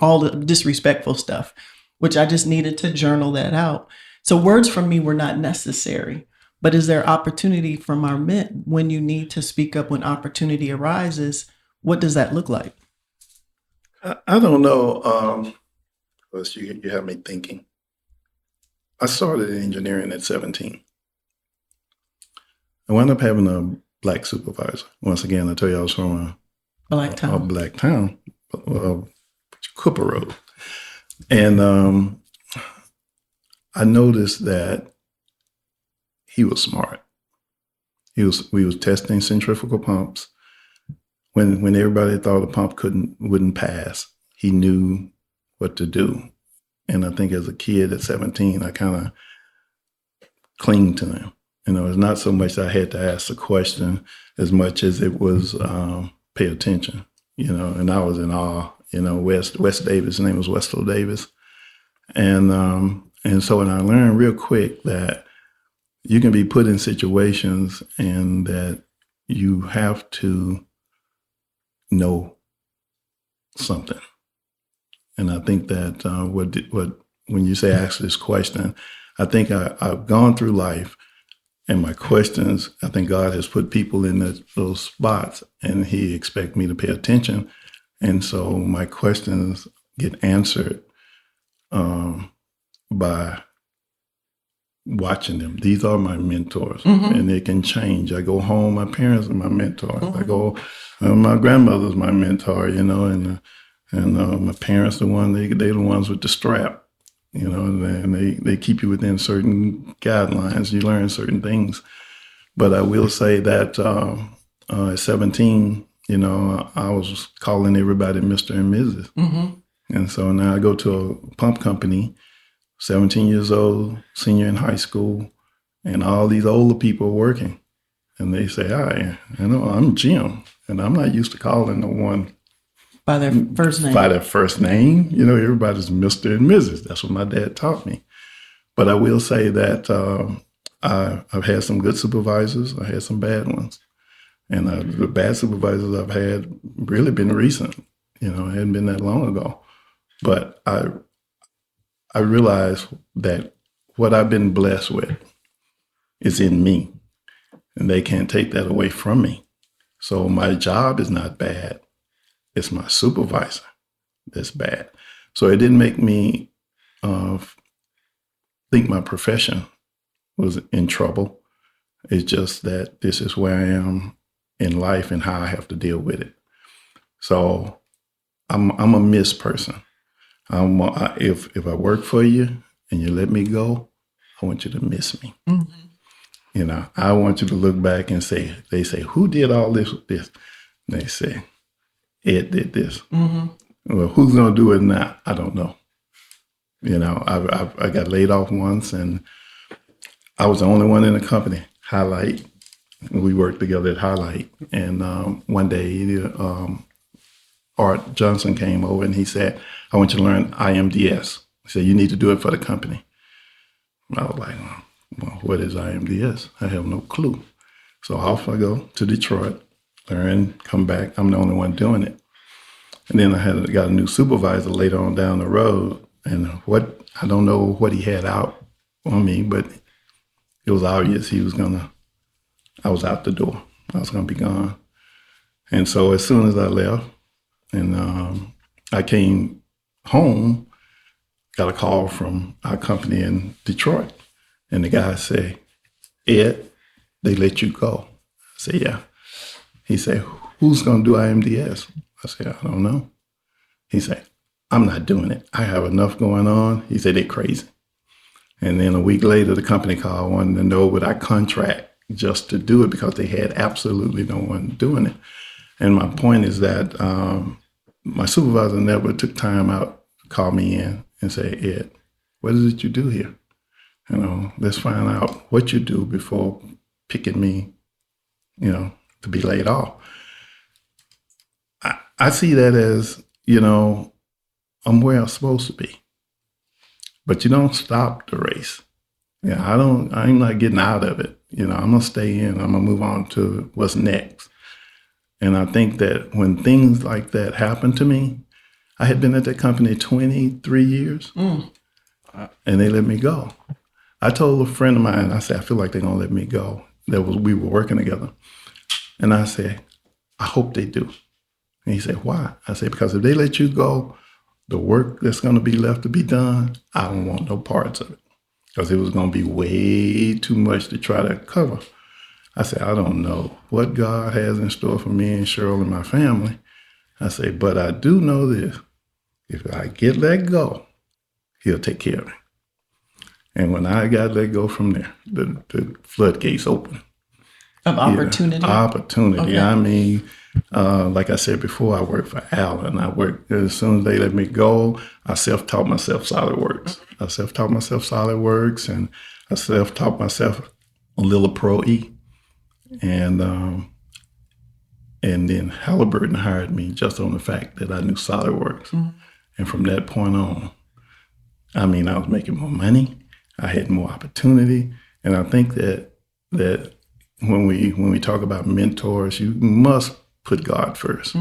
S2: all the disrespectful stuff, which I just needed to journal that out. So words from me were not necessary. But is there opportunity from our men when you need to speak up when opportunity arises? What does that look like?
S4: I don't know. Plus, you have me thinking. I started in engineering at 17. I wound up having a black supervisor. Once again, I tell you I was from
S2: Black
S4: a
S2: town.
S4: black town, Cooper Road. And I noticed that he was smart. We was testing centrifugal pumps. When everybody thought a pump wouldn't pass, he knew what to do. And I think as a kid at 17, I kind of clinged to him. It's not so much that I had to ask the question as much as it was pay attention, and I was in awe. West Davis, his name was Westo Davis. And so when I learned real quick that you can be put in situations and that you have to know something. And I think that when you say ask this question, I think I've gone through life and my questions, I think God has put people in those spots and he expects me to pay attention. And so my questions get answered by watching them. These are my mentors, and they can change. I go home, my parents are my mentors. I go, my grandmother's my mentor, and my parents, they're the ones with the strap, and they keep you within certain guidelines. You learn certain things. But I will say that at 17, I was calling everybody Mr. and Mrs. And so now I go to a pump company, 17 years old, senior in high school, and all these older people are working. And they say, hi, I'm Jim. And I'm not used to calling no one
S2: By their first name.
S4: By their first name. Everybody's Mr. and Mrs. That's what my dad taught me. But I will say that I've had some good supervisors. I had some bad ones. And the bad supervisors I've had really been recent. It hadn't been that long ago. But I realized that what I've been blessed with is in me, and they can't take that away from me. So my job is not bad. It's my supervisor that's bad. So it didn't make me think my profession was in trouble. It's just that this is where I am in life and how I have to deal with it. So I'm a miss person. If I work for you and you let me go, I want you to miss me. I want you to look back and they say, who did all this with this? And they say, Ed did this. Well, who's going to do it now? I don't know. I got laid off once and I was the only one in the company, Highlight. We worked together at Highlight. And one day, Art Johnson came over and he said, I want you to learn IMDS. He said, you need to do it for the company. I was like, well, what is IMDS? I have no clue. So off I go to Detroit, learn, come back. I'm the only one doing it. And then I got a new supervisor later on down the road. And I don't know what he had out on me, but it was obvious I was out the door. I was going to be gone. And so as soon as I left, and I came home, got a call from our company in Detroit. And the guy said, Ed, they let you go. I said, yeah. He said, who's going to do IMDS? I said, I don't know. He said, I'm not doing it. I have enough going on. He said, they're crazy. And then a week later, the company called, wanted to know would I contract just to do it because they had absolutely no one doing it. And my point is that my supervisor never took time out to call me in and say, Ed, what is it you do here? Let's find out what you do before picking me, to be laid off. I see that as, I'm where I'm supposed to be. But you don't stop the race. I'm not getting out of it. I'm going to stay in. I'm going to move on to what's next. And I think that when things like that happen to me, I had been at that company 23 years and they let me go. I told a friend of mine, I said, I feel like they're going to let me go. We were working together. And I said, I hope they do. And he said, why? I said, because if they let you go, the work that's going to be left to be done, I don't want no parts of it. Because it was going to be way too much to try to cover. I said, I don't know what God has in store for me and Cheryl and my family. I say, but I do know this. If I get let go, he'll take care of it. And when I got let go from there, the floodgates opened.
S2: Of opportunity?
S4: Yeah, opportunity.
S2: Okay.
S4: I mean, like I said before, I worked for Allen. I worked, as soon as they let me go, I self-taught myself SolidWorks. I self-taught myself SolidWorks, and I self-taught myself a little Pro E. And then Halliburton hired me just on the fact that I knew SolidWorks. Mm-hmm. And from that point on, I mean, I was making more money. I had more opportunity. And I think that when we talk about mentors, you must put God first,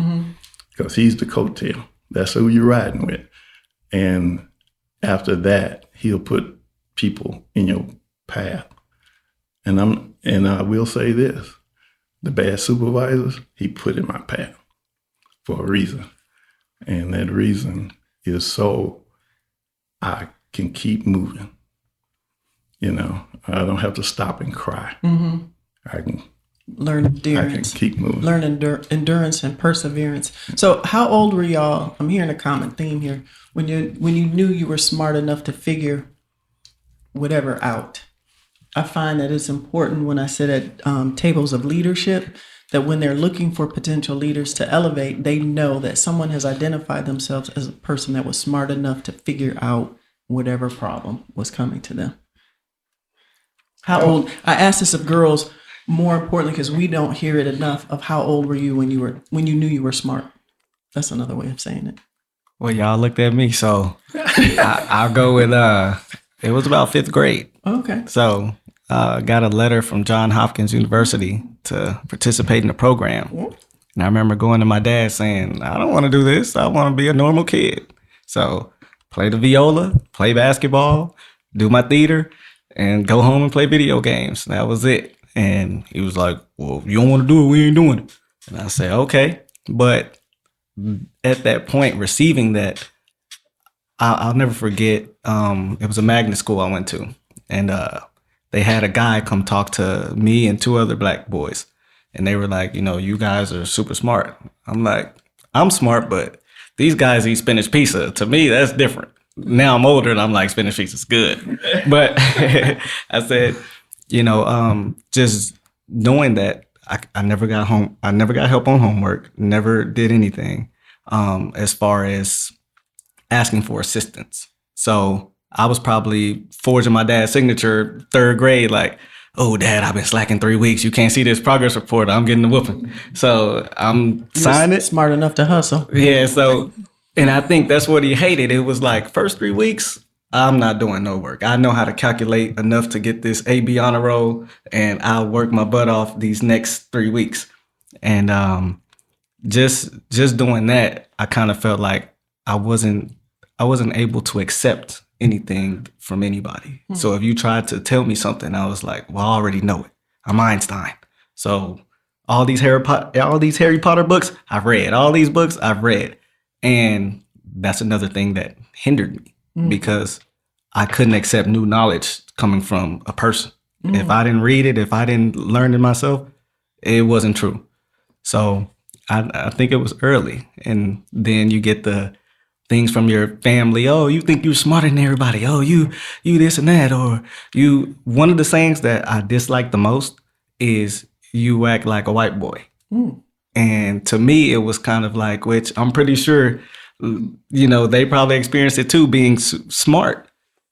S4: because he's the coattail. That's who you're riding with. And after that, he'll put people in your path. And I will say this, the bad supervisors, he put in my path for a reason. And that reason is so I can keep moving. You know, I don't have to stop and cry. Mm-hmm. I can
S2: learn endurance.
S4: I can keep moving.
S2: Learn endurance and perseverance. So how old were y'all? I'm hearing a common theme here. When you knew you were smart enough to figure whatever out. I find that it's important when I sit at tables of leadership that when they're looking for potential leaders to elevate, they know that someone has identified themselves as a person that was smart enough to figure out whatever problem was coming to them. How old? I asked this of girls more importantly because we don't hear it enough. Of how old were you when you knew you were smart? That's another way of saying it.
S3: Well, y'all looked at me, so I'll go with it was about 5th grade.
S2: Okay.
S3: So got a letter from Johns Hopkins University to participate in the program. And I remember going to my dad saying, I don't want to do this. I want to be a normal kid. So play the viola, play basketball, do my theater, and go home and play video games. That was it. And he was like, well, if you don't want to do it, we ain't doing it. And I said, okay. But at that point, receiving that, I'll never forget, it was a magnet school I went to. And they had a guy come talk to me and 2 other black boys. And they were like, you know, you guys are super smart. I'm like, I'm smart, but these guys eat spinach pizza. To me, that's different. Now I'm older and I'm like, spinach pizza's good. But I said, you know, just knowing that I never got home. I never got help on homework, never did anything as far as asking for assistance. So I was probably forging my dad's signature 3rd grade, like, oh, Dad, I've been slacking 3 weeks. You can't see this progress report. I'm getting the whooping. So I'm signing it.
S2: Smart enough to hustle.
S3: Yeah. So, and I think that's what he hated. It was like first 3 weeks, I'm not doing no work. I know how to calculate enough to get this AB honor roll, and I'll work my butt off these next 3 weeks. And just doing that, I kind of felt like I wasn't able to accept anything from anybody. So if you tried to tell me something, I was like, well, I already know it. I'm Einstein. So all these Harry Potter books I've read. All these books I've read. And that's another thing that hindered me because I couldn't accept new knowledge coming from a person. If I didn't read it, if I didn't learn it myself, it wasn't true. So I think it was early. And then you get the things from your family. Oh, you think you're smarter than everybody. Oh, you this and that. Or one of the sayings that I dislike the most is you act like a white boy. And to me, it was kind of like, which I'm pretty sure, you know, they probably experienced it too, being smart,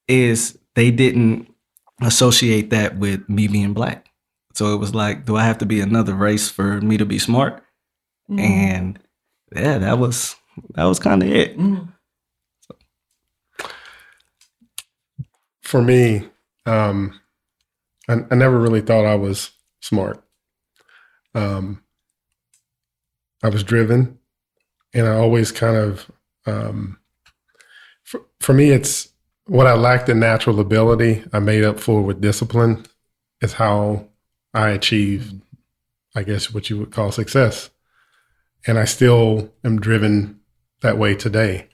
S3: is they didn't associate that with me being black. So it was like, do I have to be another race for me to be smart? And yeah, that was kind of it.
S5: For me, I never really thought I was smart. I was driven, and I always kind of, for me, it's what I lacked in natural ability, I made up for with discipline, is how I achieved, I guess, what you would call success. And I still am driven that way today.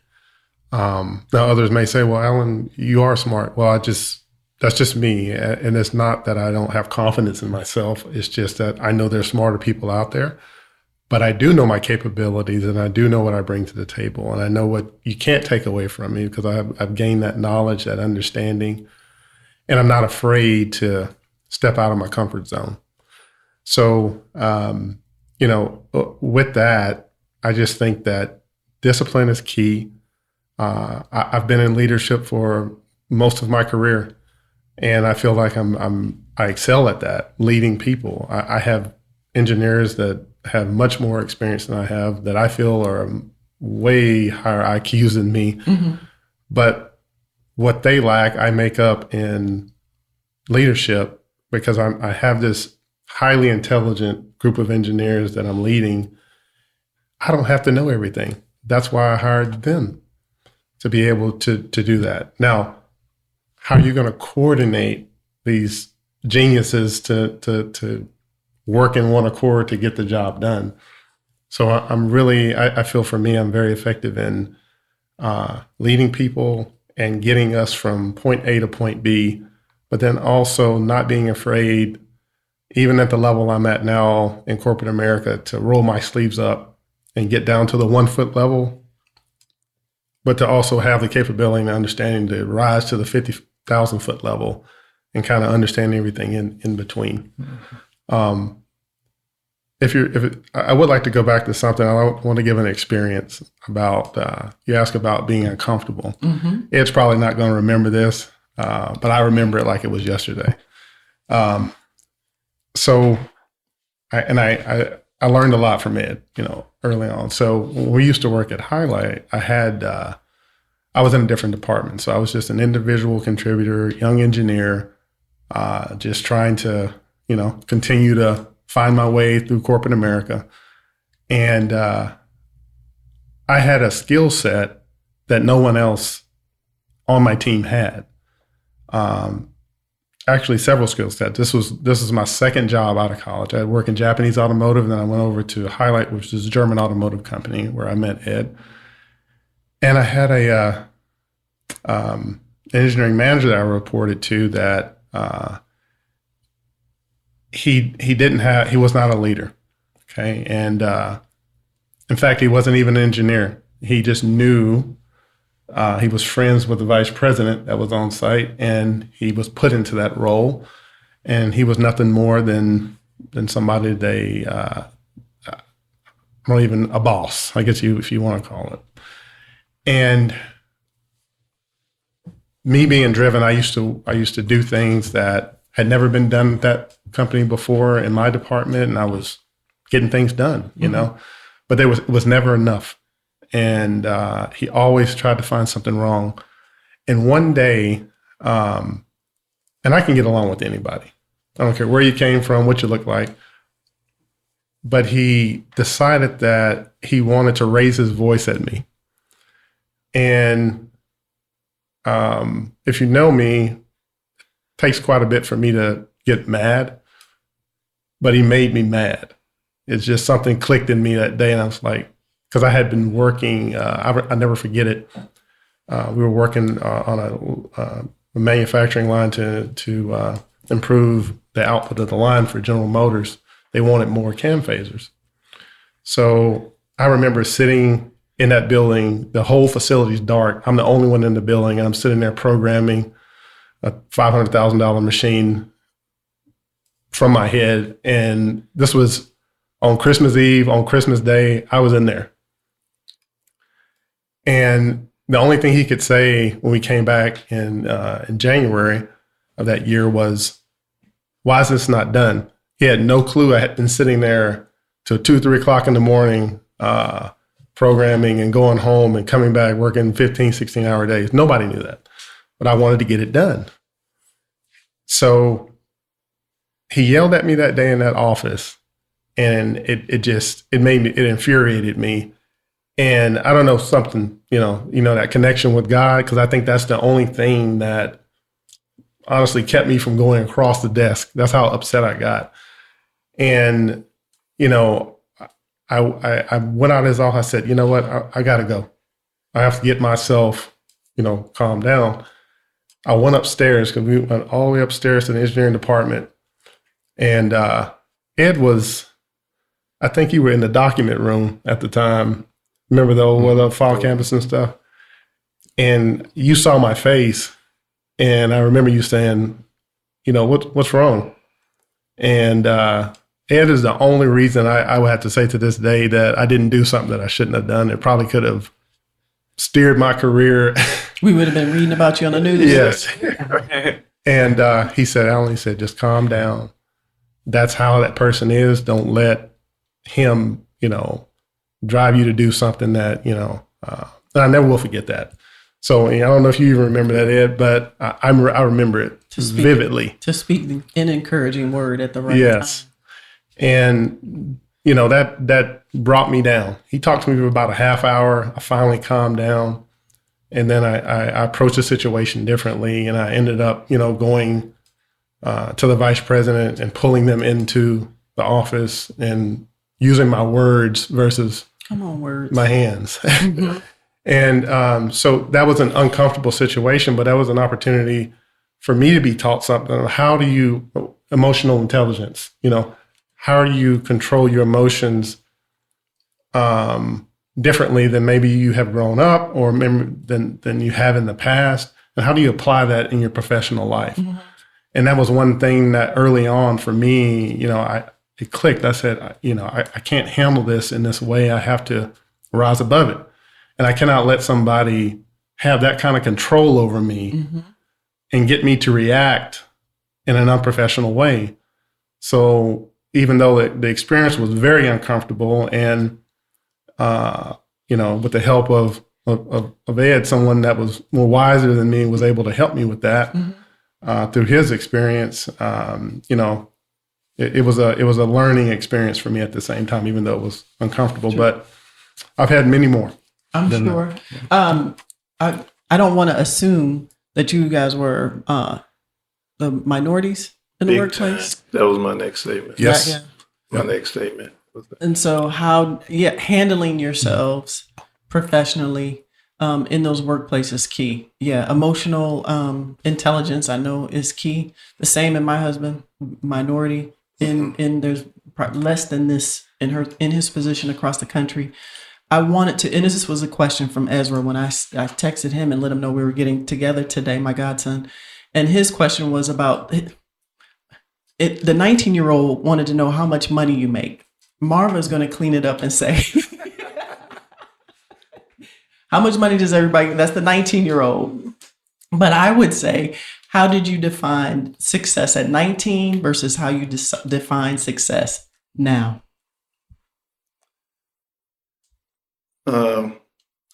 S5: Now others may say, well, Alan, you are smart. Well, that's just me. And it's not that I don't have confidence in myself. It's just that I know there's smarter people out there, but I do know my capabilities and I do know what I bring to the table. And I know what you can't take away from me because I've gained that knowledge, that understanding, and I'm not afraid to step out of my comfort zone. So, with that, I just think that discipline is key. I've been in leadership for most of my career, and I feel like I excel at that, leading people. I have engineers that have much more experience than I have that I feel are way higher IQs than me. But what they lack, I make up in leadership because I have this highly intelligent group of engineers that I'm leading. I don't have to know everything. That's why I hired them, to be able to do that. Now, how are you going to coordinate these geniuses to work in one accord to get the job done? So I feel for me, I'm very effective in leading people and getting us from point A to point B, but then also not being afraid, even at the level I'm at now in corporate America, to roll my sleeves up and get down to the 1 foot level, but to also have the capability and understanding to rise to the 50,000 foot level and kind of understand everything in between. I would like to go back to something. I want to give an experience about, you asked about being uncomfortable. Ed's probably not going to remember this, but I remember it like it was yesterday. So I learned a lot from Ed, early on. So when we used to work at Highlight, I was in a different department. So I was just an individual contributor, young engineer, just trying to, continue to find my way through corporate America. And I had a skill set that no one else on my team had. Actually, several skill sets. This was my second job out of college. I had worked in Japanese automotive, and then I went over to Highlight, which is a German automotive company, where I met Ed. And I had a engineering manager that I reported to that he was not a leader. Okay, and in fact, he wasn't even an engineer. He just knew. He was friends with the vice president that was on site, and he was put into that role. And he was nothing more than somebody not even a boss, I guess if you want to call it. And me being driven, I used to do things that had never been done at that company before in my department, and I was getting things done, But it was never enough. And he always tried to find something wrong. And one day, and I can get along with anybody. I don't care where you came from, what you look like. But he decided that he wanted to raise his voice at me. And if you know me, it takes quite a bit for me to get mad. But he made me mad. It's just something clicked in me that day, and I was like, because I had been working, I never forget it. We were working on a manufacturing line to improve the output of the line for General Motors. They wanted more cam phasers. So I remember sitting in that building. The whole facility's dark. I'm the only one in the building, and I'm sitting there programming a $500,000 machine from my head. And this was on Christmas Eve, on Christmas Day. I was in there. And the only thing he could say when we came back in January of that year was, "Why is this not done?" He had no clue I had been sitting there till 2, 3 o'clock in the morning, programming and going home and coming back, working 15, 16-hour days. Nobody knew that, but I wanted to get it done. So he yelled at me that day in that office, and it infuriated me. And I don't know, something, that connection with God, because I think that's the only thing that honestly kept me from going across the desk. That's how upset I got. And, I went out of his office. I said, you know what? I got to go. I have to get myself, calm down. I went upstairs because we went all the way upstairs to the engineering department. And Ed was, I think you were in the document room at the time. Remember the file campus and stuff? And you saw my face. And I remember you saying, what's wrong? And Ed is the only reason I would have to say to this day that I didn't do something that I shouldn't have done. It probably could have steered my career.
S2: We would have been reading about you on the news.
S5: Yes. And he said, Alan, he said, just calm down. That's how that person is. Don't let him, drive you to do something that, and I never will forget that. So I don't know if you even remember that, Ed, but I remember it vividly.
S2: To speak an encouraging word at the right
S5: yes.
S2: time.
S5: And, that brought me down. He talked to me for about a half hour. I finally calmed down. And then I approached the situation differently. And I ended up, going to the vice president and pulling them into the office and using my words versus my hands. Mm-hmm. And so that was an uncomfortable situation, but that was an opportunity for me to be taught something. How do you, emotional intelligence, how do you control your emotions differently than maybe you have grown up or than you have in the past? And how do you apply that in your professional life? Mm-hmm. And that was one thing that early on for me, it clicked. I said, I can't handle this in this way. I have to rise above it. And I cannot let somebody have that kind of control over me mm-hmm. and get me to react in an unprofessional way. So even though the experience was very uncomfortable and, with the help of Ed, someone that was more wiser than me was able to help me with that mm-hmm. Through his experience, it was a learning experience for me at the same time, even though it was uncomfortable, sure. But I've had many more.
S2: I'm sure. I don't want to assume that you guys were the minorities in the
S4: Big
S2: workplace.
S4: Time. That was my next statement.
S5: Yes.
S2: Yeah.
S4: My next statement was that.
S2: And so handling yourselves professionally in those workplaces is key. Yeah. Emotional intelligence, I know, is key. The same in my husband, minority, and there's less than this in his position across the country. I wanted to, and this was a question from Ezra when I texted him and let him know we were getting together today, my godson. And his question was about the 19-year-old wanted to know how much money you make. Marva's going to clean it up and say, how much money does everybody, that's the 19-year-old. But I would say, how did you define success at 19 versus how you define success now?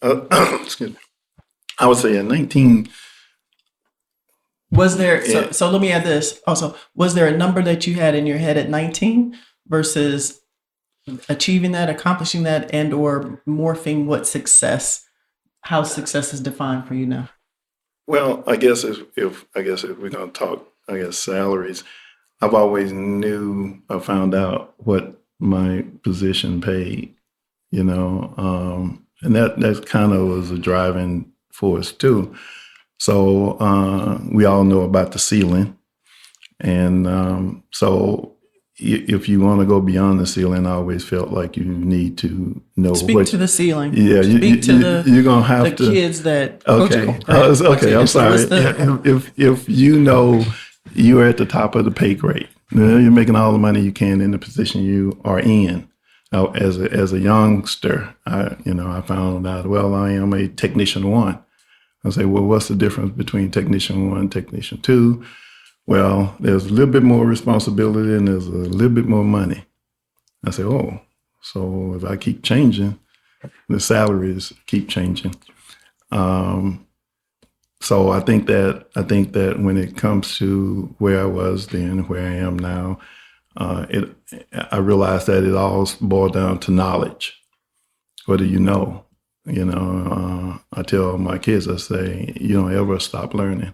S4: Excuse me. I would say at 19.
S2: Was there, so let me add this also, was there a number that you had in your head at 19 versus achieving that, accomplishing that, and or morphing how success is defined for you now?
S4: Well, I guess if we're going to talk, salaries, I've always found out what my position paid, and that kind of was a driving force too. So we all know about the ceiling. And so if you want to go beyond the ceiling, I always felt like you need to know
S2: Speak to the ceiling.
S4: Yeah, you're going to have
S2: the kids that.
S4: Okay. Okay, I'm sorry. If you know you're at the top of the pay grade, you're making all the money you can in the position you are in. Now, as a youngster, I found out, well, I am a technician 1. I say, well, what's the difference between technician 1 and technician 2? Well, there's a little bit more responsibility and there's a little bit more money. I say, oh, so if I keep changing, the salaries keep changing. So I think that when it comes to where I was then, where I am now, I realized that it all boiled down to knowledge. What do you know? I tell my kids, I say, you don't ever stop learning.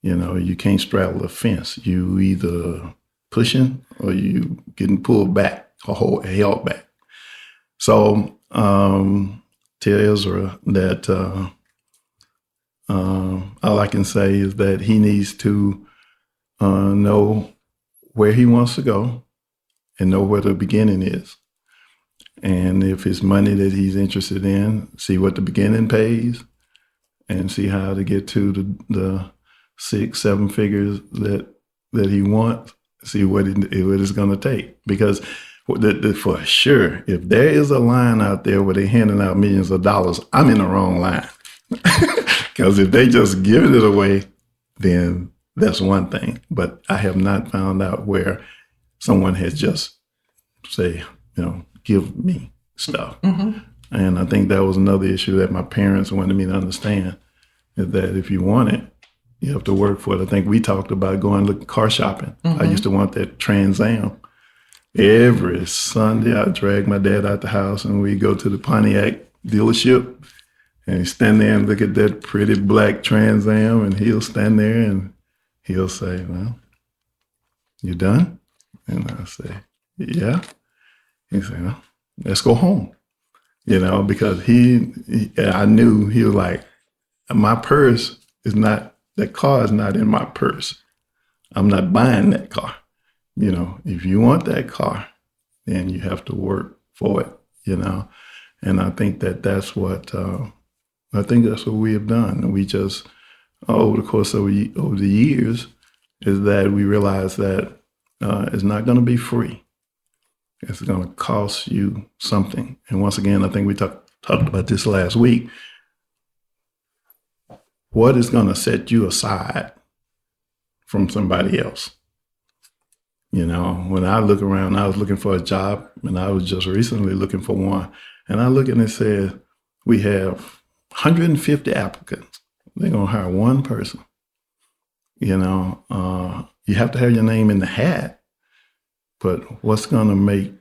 S4: You can't straddle a fence. You either pushing or you getting pulled back or held back. So tell Ezra that all I can say is that he needs to know where he wants to go and know where the beginning is. And if it's money that he's interested in, see what the beginning pays and see how to get to the 6-7 figures that he wants, see what it's going to take. Because for sure, if there is a line out there where they're handing out millions of dollars, I'm in the wrong line. Because if they just giving it away, then that's one thing. But I have not found out where someone has just say, give me stuff. Mm-hmm. And I think that was another issue that my parents wanted me to understand, is that if you want it, you have to work for it. I think we talked about going car shopping. Mm-hmm. I used to want that Trans Am. Every Sunday, I drag my dad out the house and we go to the Pontiac dealership and he'd stand there and look at that pretty black Trans Am, and he'll stand there and he'll say, well, you done? And I say, yeah. He said, well, let's go home. Because I knew he was like, my purse is not, that car is not in my purse. I'm not buying that car. If you want that car, then you have to work for it, And I think that's what we have done. And we just, over the course of over the years, is that we realize that it's not going to be free. It's going to cost you something. And once again, I think we talked about this last week. What is going to set you aside from somebody else? When I look around, I was looking for a job, and I was just recently looking for one. And I look and it says, we have 150 applicants. They're going to hire one person. You have to have your name in the hat, but what's going to make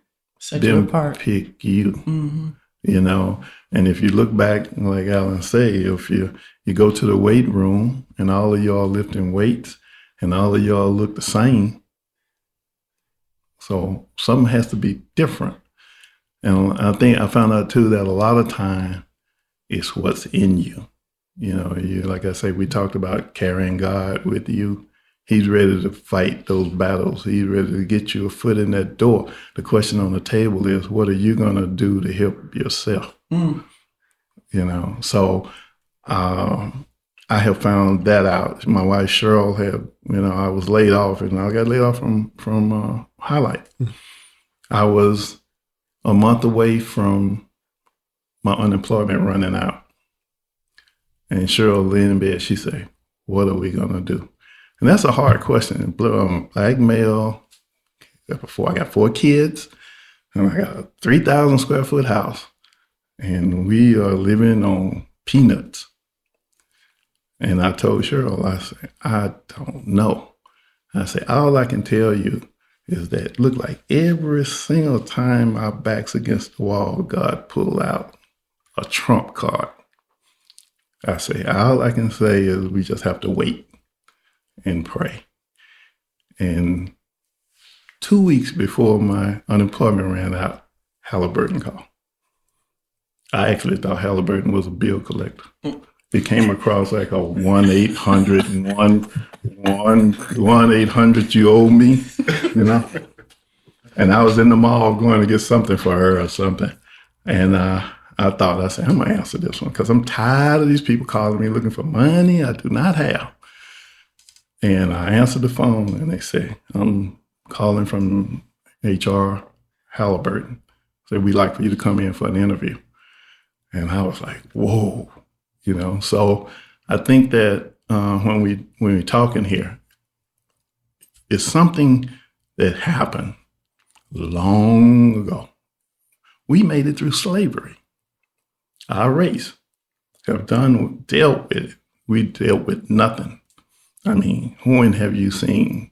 S4: them pick you? Mm-hmm. And if you look back, like Alan say, if you go to the weight room and all of y'all lifting weights and all of y'all look the same, so something has to be different. And I think I found out too that a lot of time it's what's in you. You like I say, we talked about carrying God with you. He's ready to fight those battles. He's ready to get you a foot in that door. The question on the table is, what are you going to do to help yourself? Mm. So I have found that out. My wife Cheryl had, I was laid off, and I got laid off from Highlight. I was a month away from my unemployment running out. And Cheryl lay in bed, she said, what are we going to do? And that's a hard question. Black male, before I got 4 kids, and I got a 3,000 square foot house, and we are living on peanuts. And I told Cheryl, I said, I don't know. I said, all I can tell you is that look like every single time our back's against the wall, God pulled out a trump card. I say, all I can say is we just have to wait and pray. And 2 weeks before my unemployment ran out, Halliburton called. I actually thought Halliburton was a bill collector. It came across like a 1-800 you owe me, And I was in the mall going to get something for her or something. And I said, I'm going to answer this one because I'm tired of these people calling me looking for money I do not have. And I answered the phone and they say, I'm calling from HR Halliburton. So we'd like for you to come in for an interview. And I was like, whoa, So I think that when we're talking here, it's something that happened long ago. We made it through slavery. Our race have dealt with it. We dealt with nothing. I mean, when have you seen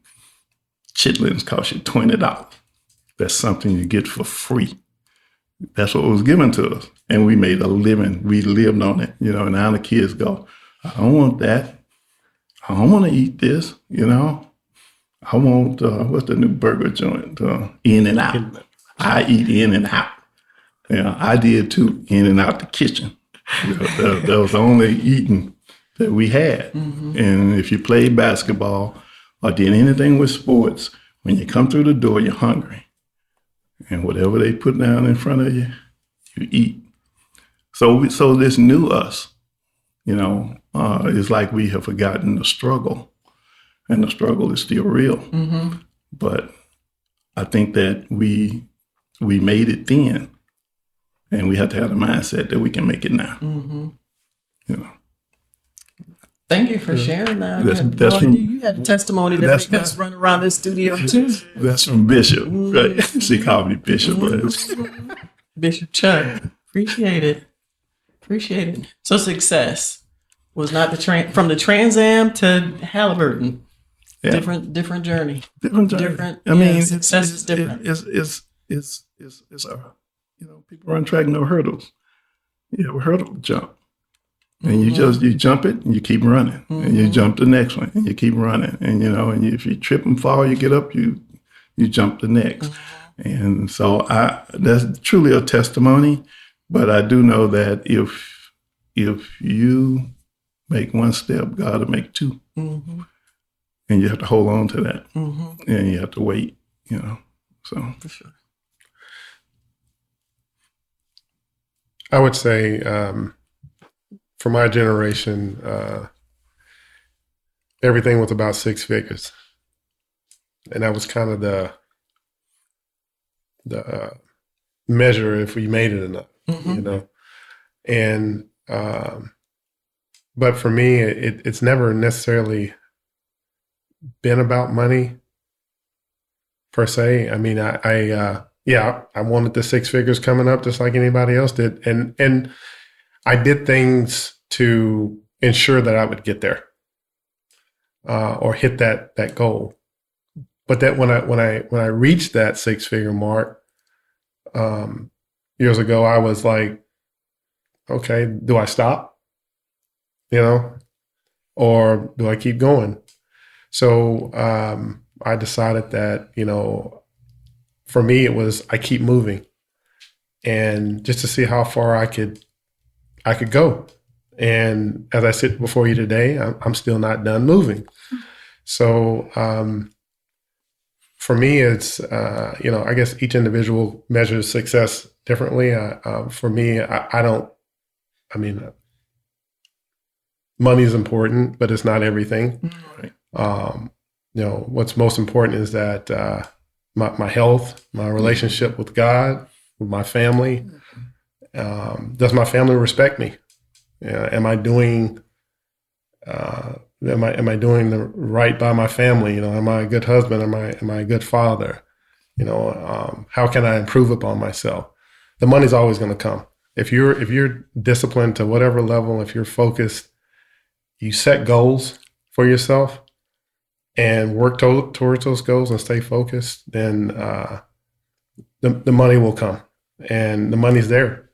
S4: chitlins cost you $20? That's something you get for free. That's what was given to us. And we made a living. We lived on it, and now the kids go, I don't want that. I don't want to eat this, I want, what's the new burger joint? In and Out. I eat In and Out. Yeah, I did too, in and out the kitchen. That was the only eating that we had. And if you played basketball or did anything with sports, when you come through the door, you're hungry. And whatever they put down in front of you, you eat. So this new us, it's like we have forgotten the struggle. And the struggle is still real. But I think that we made it then. And we have to have the mindset that we can make it now.
S2: Thank you for sharing that.
S4: That's from-
S2: you had a testimony that
S4: that's-
S2: make us run around this studio too.
S4: That's from Bishop, right? She called me Bishop.
S2: Bishop Chuck. Appreciate it. So success was not from the Trans Am to Halliburton.
S4: Yeah.
S2: Different journey.
S4: Different journey.
S2: Different.
S4: I mean,
S2: success is different.
S4: It's people run track, no hurdles. You have a hurdle to jump. And you jump it and you keep running. And you jump the next one and you keep running. And, and if you trip and fall, you get up, you jump the next. And so that's truly a testimony. But I do know that if you make one step, God will make two. And you have to hold on to that. And you have to wait, so.
S2: For sure.
S5: I would say, for my generation, everything was about six figures, and that was kind of the measure if we made it enough, And but for me, it's never necessarily been about money per se. I mean, I wanted the six figures coming up just like anybody else did, and I did things to ensure that I would get there or hit that goal. But that when I reached that six figure mark years ago, I was like, okay, do I stop? Or do I keep going? So I decided that for me it was I keep moving, and just to see how far I could go. And as I sit before you today, I'm still not done moving. So for me, it's, I guess each individual measures success differently. For me, money is important, but it's not everything.
S4: Right.
S5: What's most important is that my health, my relationship with God, with my family. Does my family respect me? Am I doing am I doing the right by my family? Am I a good husband? Am I a good father? How can I improve upon myself? The money's always going to come. If you're disciplined to whatever level, if you're focused, you set goals for yourself and work towards those goals and stay focused, then the money will come, and the money's there.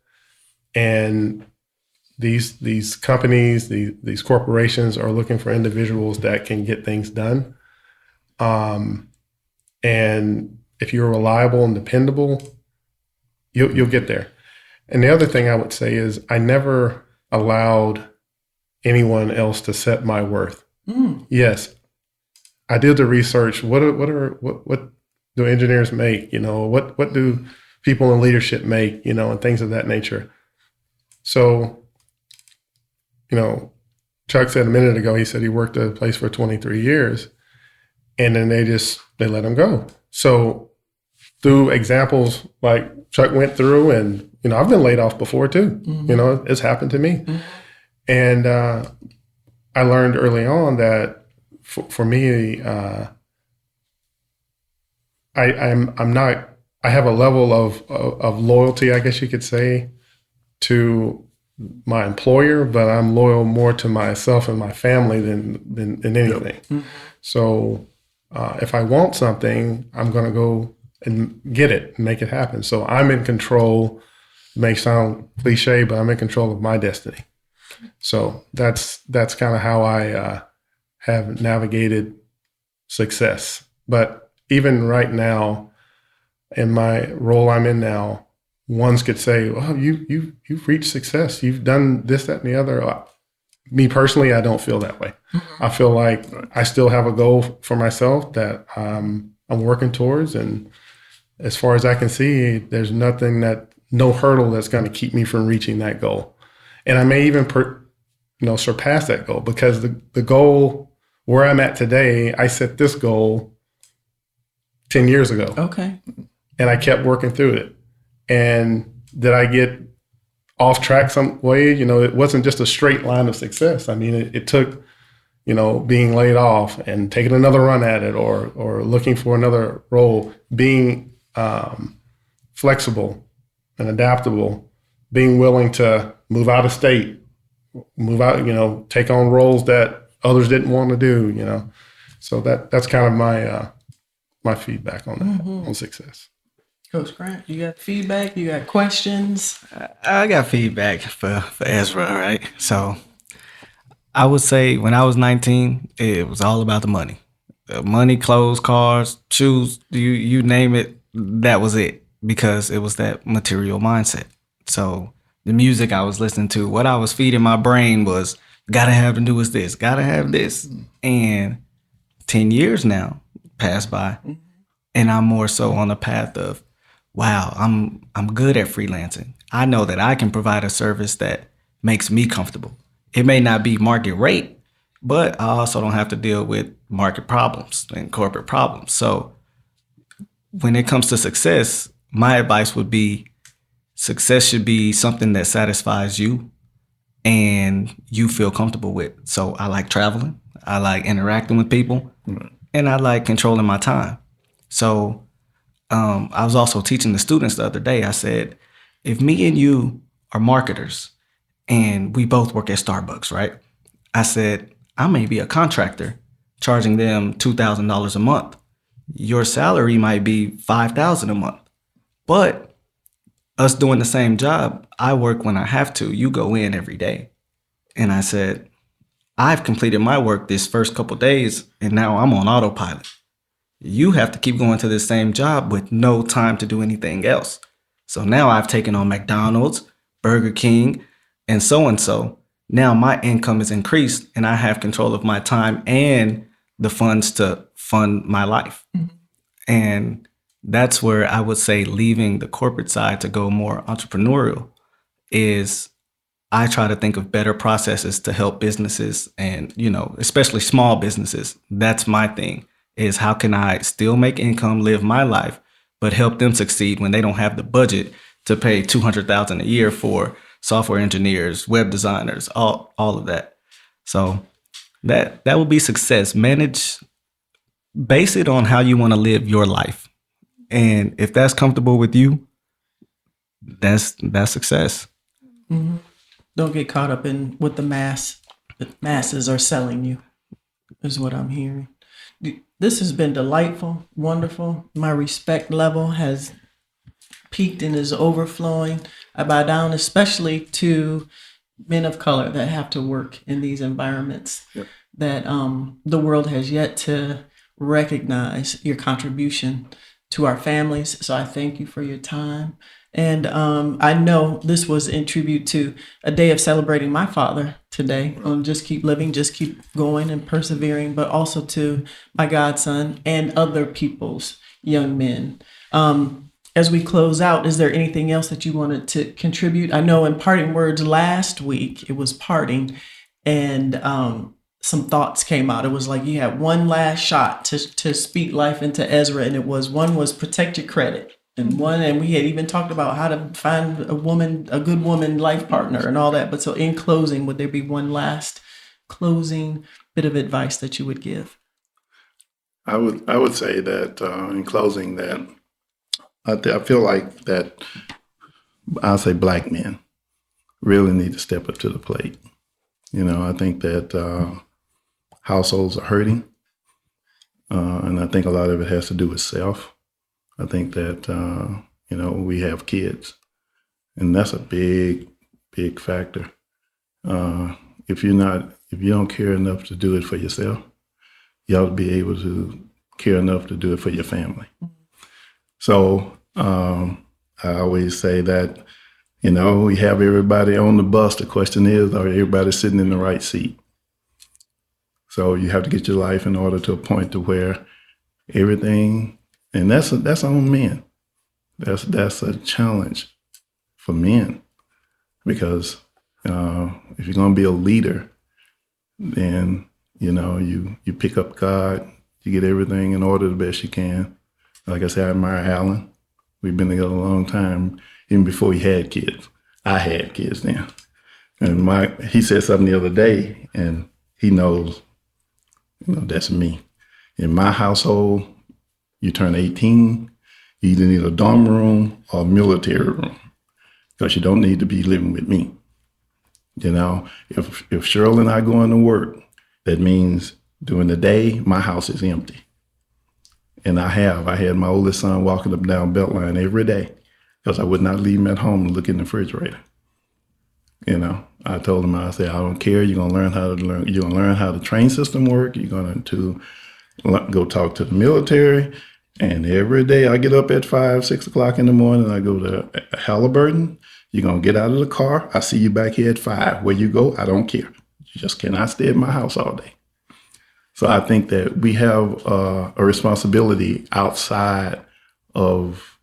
S5: And these companies, these corporations are looking for individuals that can get things done. And if you're reliable and dependable, you'll get there. And the other thing I would say is I never allowed anyone else to set my worth. Yes, I did the research. What do engineers make? What do people in leadership make? And things of that nature. So, Chuck said a minute ago, he said he worked at a place for 23 years and then they let him go. So through examples like Chuck went through, and, I've been laid off before too, it's happened to me. And I learned early on that for me, I have a level of loyalty, I guess you could say, to my employer, but I'm loyal more to myself and my family than anything. So if I want something, I'm going to go and get it and make it happen. So I'm in control. It may sound cliche, but I'm in control of my destiny. So that's kind of how I have navigated success. But even right now, in my role I'm in now, ones could say, "Well, you've reached success. You've done this, that, and the other." Me personally, I don't feel that way. I feel like I still have a goal for myself that I'm working towards, and as far as I can see, there's no hurdle that's going to keep me from reaching that goal. And I may even surpass that goal, because the goal where I'm at today, I set this goal 10 years ago.
S2: Okay.
S5: And I kept working through it. And did I get off track some way? It wasn't just a straight line of success. I mean, it took, being laid off and taking another run at it, or looking for another role, being flexible and adaptable, being willing to move out of state, take on roles that others didn't want to do, So that's kind of my feedback on that, on success.
S2: Coach Grant, you got feedback? You got questions?
S3: I got feedback for Ezra, right? So I would say when I was 19, it was all about the money. Money, clothes, cars, shoes, you name it, that was it, because it was that material mindset. So the music I was listening to, what I was feeding my brain was, gotta have the newest this, gotta have this. And 10 years now passed by, and I'm more so on the path of, wow, I'm good at freelancing. I know that I can provide a service that makes me comfortable. It may not be market rate, but I also don't have to deal with market problems and corporate problems. So when it comes to success, my advice would be, success should be something that satisfies you and you feel comfortable with. So I like traveling, I like interacting with people, and I like controlling my time. So I was also teaching the students the other day. I said, if me and you are marketers and we both work at Starbucks, right? I said, I may be a contractor charging them $2,000 a month. Your salary might be $5,000 a month, but us doing the same job, I work when I have to. You go in every day. And I said, I've completed my work this first couple days, and now I'm on autopilot. You have to keep going to the same job with no time to do anything else. So now I've taken on McDonald's, Burger King, and so. Now my income is increased, and I have control of my time and the funds to fund my life. And that's where I would say leaving the corporate side to go more entrepreneurial is, I try to think of better processes to help businesses and, especially small businesses. That's my thing, is how can I still make income, live my life, but help them succeed when they don't have the budget to pay $200,000 a year for software engineers, web designers, all of that. So that would be success. Base it on how you want to live your life. And if that's comfortable with you, that's success.
S2: Mm-hmm. Don't get caught up in what the masses are selling you, is what I'm hearing. This has been delightful, wonderful. My respect level has peaked and is overflowing. I bow down especially to men of color that have to work in these environments. Yep. That the world has yet to recognize your contribution to our families. So I thank you for your time. And I know this was in tribute to a day of celebrating my father today on Just Keep Living, Just Keep Going and Persevering, but also to my godson and other people's young men. As we close out, is there anything else that you wanted to contribute? I know in parting words last week, it was parting, and some thoughts came out. It was like you had one last shot to speak life into Ezra, and one was protect your credit. And we had even talked about how to find a good woman life partner and all that. But so in closing, would there be one last closing bit of advice that you would give?
S4: I would say that in closing that I feel like that I'll say Black men really need to step up to the plate. I think that households are hurting, and I think a lot of it has to do with self. I think that, we have kids, and that's a big, big factor. If you don't care enough to do it for yourself, you ought to be able to care enough to do it for your family. So I I always say that, we have everybody on the bus. The question is, are everybody sitting in the right seat? So you have to get your life in order to a point to where everything, and that's on men. That's a challenge for men, because if you're going to be a leader, then you pick up God, you get everything in order the best you can. Like I said, I admire Alan. We've been together a long time, even before he had kids. I had kids then, and he said something the other day, and he knows, that's me. In my household, you turn 18, you either need a dorm room or a military room, because you don't need to be living with me. If Cheryl and I go into work, that means during the day, my house is empty. And I had my oldest son walking up and down Beltline every day, because I would not leave him at home to look in the refrigerator. I told him, I said, I don't care. You're gonna learn how the train system work. You're going to go talk to the military. And every day I get up at 5, 6 o'clock in the morning, I go to Halliburton. You're going to get out of the car. I see you back here at 5. Where you go, I don't care. You just cannot stay at my house all day. So I think that we have a responsibility outside of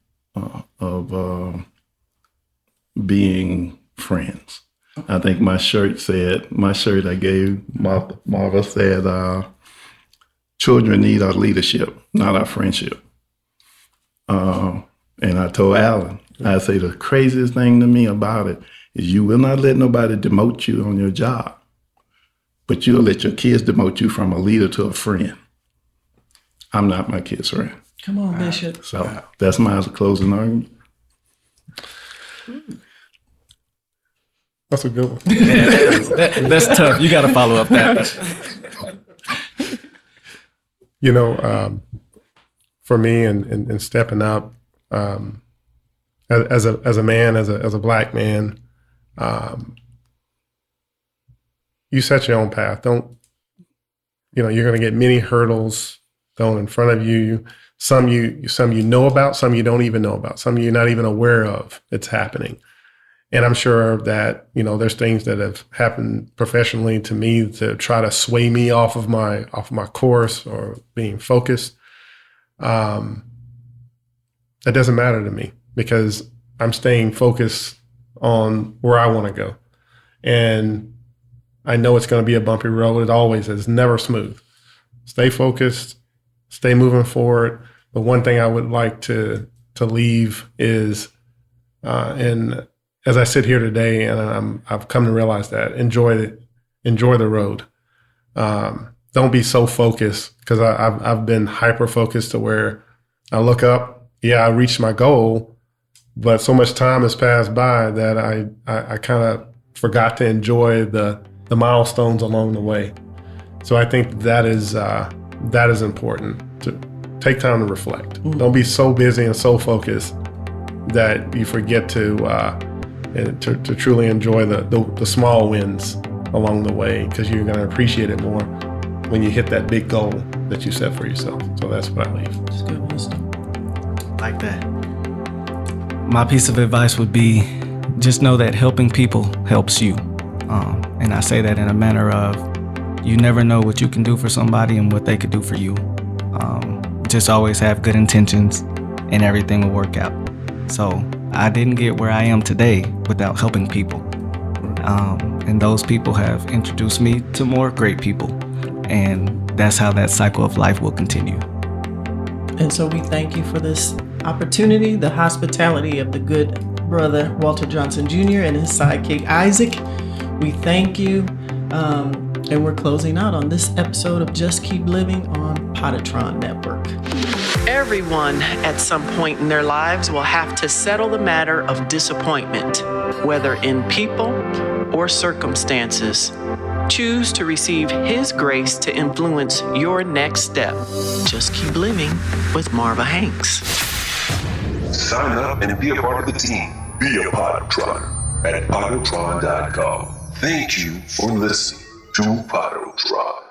S4: being friends. I think my shirt I gave Marva said, children need our leadership, not our friendship. And I told Alan, I say the craziest thing to me about it is you will not let nobody demote you on your job, but you'll let your kids demote you from a leader to a friend. I'm not my kid's friend.
S2: Come on, Bishop.
S4: So that's my closing argument.
S5: That's a good one.
S3: That's tough. You got to follow up that.
S5: For me and stepping up, as a man, as a Black man, you set your own path. You're going to get many hurdles thrown in front of you. Some you know about, some you don't even know about, some you're not even aware of it's happening. And I'm sure that, there's things that have happened professionally to me to try to sway me off of my course or being focused. That doesn't matter to me, because I'm staying focused on where I want to go. And I know it's going to be a bumpy road. It always is. It's never smooth. Stay focused, stay moving forward. But one thing I would like to leave is, and as I sit here today, and I've come to realize that, enjoy the road. Don't be so focused, because I've been hyper focused to where I look up, I reached my goal, but so much time has passed by that I kind of forgot to enjoy the milestones along the way. So I think that is important, to take time to reflect. Don't be so busy and so focused that you forget to truly enjoy the small wins along the way, because you're going to appreciate it more when you hit that big goal that you set for yourself. So that's what I leave.
S2: That's good wisdom.
S3: Like that. My piece of advice would be, just know that helping people helps you. And I say that in a manner of, you never know what you can do for somebody and what they could do for you. Just always have good intentions and everything will work out. So I didn't get where I am today without helping people. And those people have introduced me to more great people. And that's how that cycle of life will continue.
S2: And so we thank you for this opportunity, the hospitality of the good brother Walter Johnson Jr. and his sidekick Isaac. We thank you. And we're closing out on this episode of Just Keep Living on Potatron Network. Everyone at some point in their lives will have to settle the matter of disappointment, whether in people or circumstances. Choose to receive His grace to influence your next step. Just keep living with Marva Hanks.
S1: Sign up and be a part of the team. Be a Potatron at Potatron.com. Thank you for listening to Potatron.